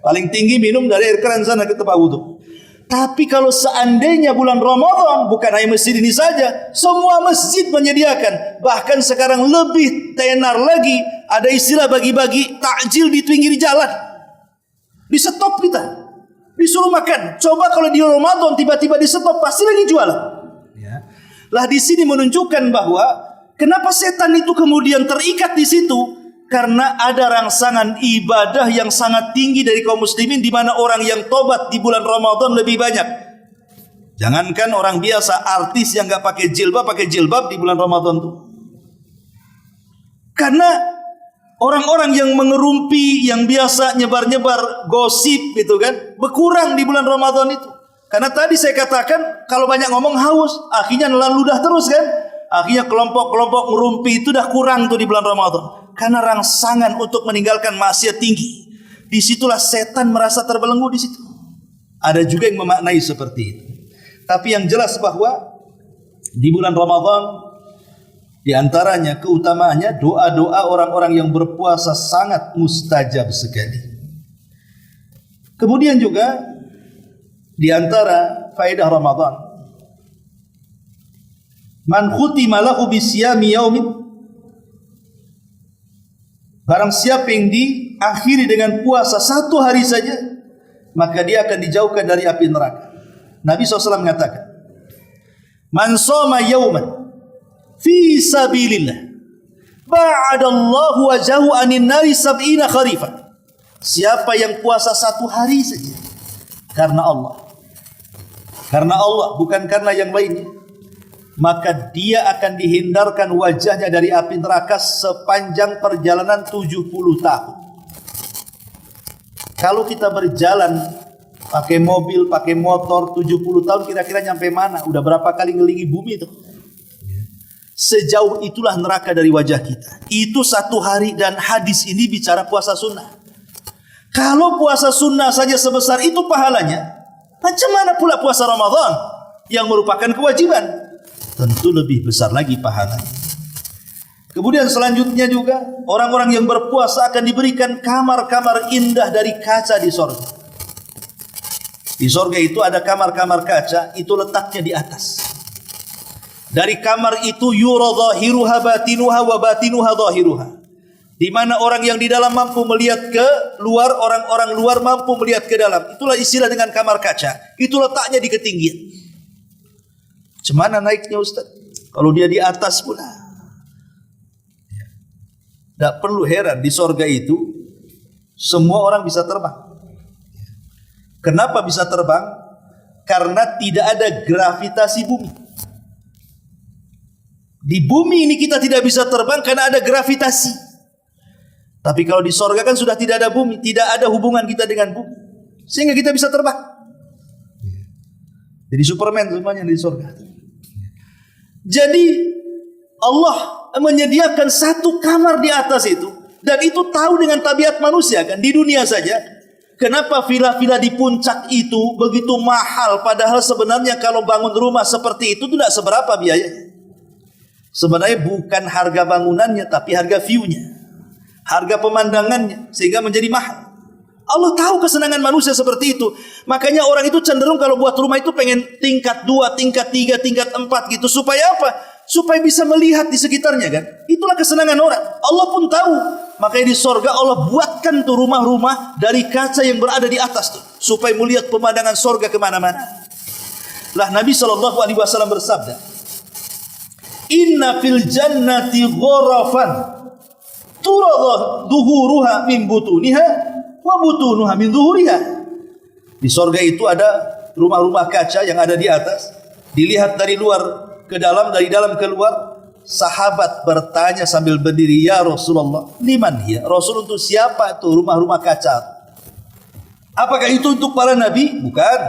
Paling tinggi minum dari air keran sana ke tempat wudhu. Tapi kalau seandainya bulan Ramadan, bukan hanya masjid ini saja, semua masjid menyediakan. Bahkan sekarang lebih tenar lagi, ada istilah bagi-bagi takjil di pinggir jalan. Di stop kita, disuruh makan. Coba kalau di Ramadan tiba-tiba di stop, pasti lagi jualan. Ya. Lah di sini menunjukkan bahwa kenapa setan itu kemudian terikat di situ? Karena ada rangsangan ibadah yang sangat tinggi dari kaum muslimin, di mana orang yang tobat di bulan Ramadan lebih banyak. Jangankan orang biasa, artis yang nggak pakai jilbab di bulan Ramadan tuh. Karena orang-orang yang mengerumpi, yang biasa nyebar-nyebar gosip gitu kan, berkurang di bulan Ramadan itu. Karena tadi saya katakan kalau banyak ngomong haus, akhirnya nelan ludah terus kan. Akhirnya kelompok-kelompok ngerumpi itu dah kurang tuh di bulan Ramadan. Karena rangsangan untuk meninggalkan maksiat tinggi. Disitulah setan merasa terbelenggu di situ. Ada juga yang memaknai seperti itu. Tapi yang jelas bahwa di bulan Ramadan, di antaranya keutamaannya doa-doa orang-orang yang berpuasa sangat mustajab sekali. Kemudian juga di antara faedah Ramadan, man khutima lahu bisyami yaumin, barang siapa yang diakhiri dengan puasa 1 hari saja, maka dia akan dijauhkan dari api neraka. Nabi SAW mengatakan, man shoma yauman fi sabilillah ba'adallahu wajahu anin nari 70 kharifan. Siapa yang puasa 1 hari saja karena Allah, bukan karena yang lainnya, maka dia akan dihindarkan wajahnya dari api neraka sepanjang perjalanan 70 tahun. Kalau kita berjalan pakai mobil, pakai motor 70 tahun kira-kira nyampe mana? Udah berapa kali ngelilingi bumi itu? Sejauh itulah neraka dari wajah kita. Itu 1 hari, dan hadis ini bicara puasa sunnah. Kalau puasa sunnah saja sebesar itu pahalanya, macam mana pula puasa Ramadan yang merupakan kewajiban? Tentu lebih besar lagi pahalanya. Kemudian selanjutnya juga orang-orang yang berpuasa akan diberikan kamar-kamar indah dari kaca di sorga. Di sorga itu ada kamar-kamar kaca, itu letaknya di atas. Dari kamar itu yura zahiruha batinuha wa batinuha zahiruha. Di mana orang yang di dalam mampu melihat ke luar, orang-orang luar mampu melihat ke dalam. Itulah istilah dengan kamar kaca. Itu letaknya di ketinggian. Cemana naiknya Ustaz? Kalau dia di atas pula. Tidak perlu heran, di sorga itu semua orang bisa terbang. Kenapa bisa terbang? Karena tidak ada gravitasi bumi. Di bumi ini kita tidak bisa terbang karena ada gravitasi. Tapi kalau di sorga kan sudah tidak ada bumi, tidak ada hubungan kita dengan bumi, sehingga kita bisa terbang. Jadi Superman semuanya di sorga. Jadi Allah menyediakan 1 kamar di atas itu, dan itu tahu dengan tabiat manusia kan. Di dunia saja, kenapa villa-villa di puncak itu begitu mahal, padahal sebenarnya kalau bangun rumah seperti itu tidak seberapa biayanya. Sebenarnya bukan harga bangunannya, tapi harga view-nya, harga pemandangannya, sehingga menjadi mahal. Allah tahu kesenangan manusia seperti itu. Makanya orang itu cenderung kalau buat rumah itu pengen tingkat 2, tingkat 3, tingkat 4 gitu. Supaya apa? Supaya bisa melihat di sekitarnya kan. Itulah kesenangan orang. Allah pun tahu. Makanya di sorga Allah buatkan tuh rumah-rumah dari kaca yang berada di atas tuh, supaya melihat pemandangan sorga kemana-mana. Lah Nabi SAW bersabda, Inna fil jannati ghurafan turadha duhuruha min butuniha wa butunuha min zuhuriha. Di sorga itu ada rumah-rumah kaca yang ada di atas. Dilihat dari luar ke dalam, dari dalam ke luar. Sahabat bertanya sambil berdiri, ya Rasulullah, liman hiya? Rasul, untuk siapa itu rumah-rumah kaca? Apakah itu untuk para nabi? Bukan.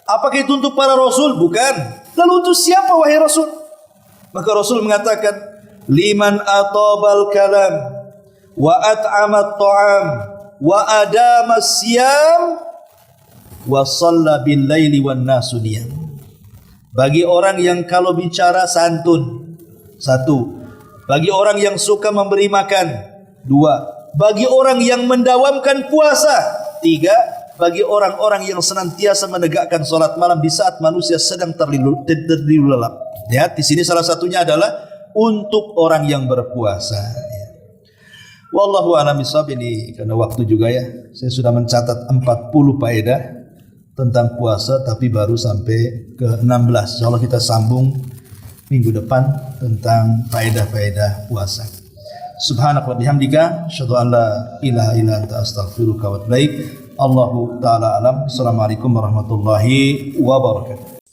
Apakah itu untuk para rasul? Bukan. Lalu untuk siapa wahai Rasul? Maka Rasul mengatakan, liman atabal kalam wa at'amat ta'am wa adama siyam wa shalla bil laili wan nasu niyam. Bagi orang yang kalau bicara santun, 1. Bagi orang yang suka memberi makan, 2. Bagi orang yang mendawamkan puasa, 3. Bagi orang-orang yang senantiasa menegakkan salat malam di saat manusia sedang tertidur lelap. Lihat di sini salah satunya adalah untuk orang yang berpuasa. Wallahu a'lam bishawab. Ini karena waktu juga ya. Saya sudah mencatat 40 faedah tentang puasa, tapi baru sampai ke 16. Insyaallah kita sambung minggu depan tentang faedah-faedah puasa. Subhanaka wa bihamdika asyhadu an la ilaha illa anta astaghfiruka wa atubu ilaik. Allahu taala alam. Assalamualaikum warahmatullahi wabarakatuh.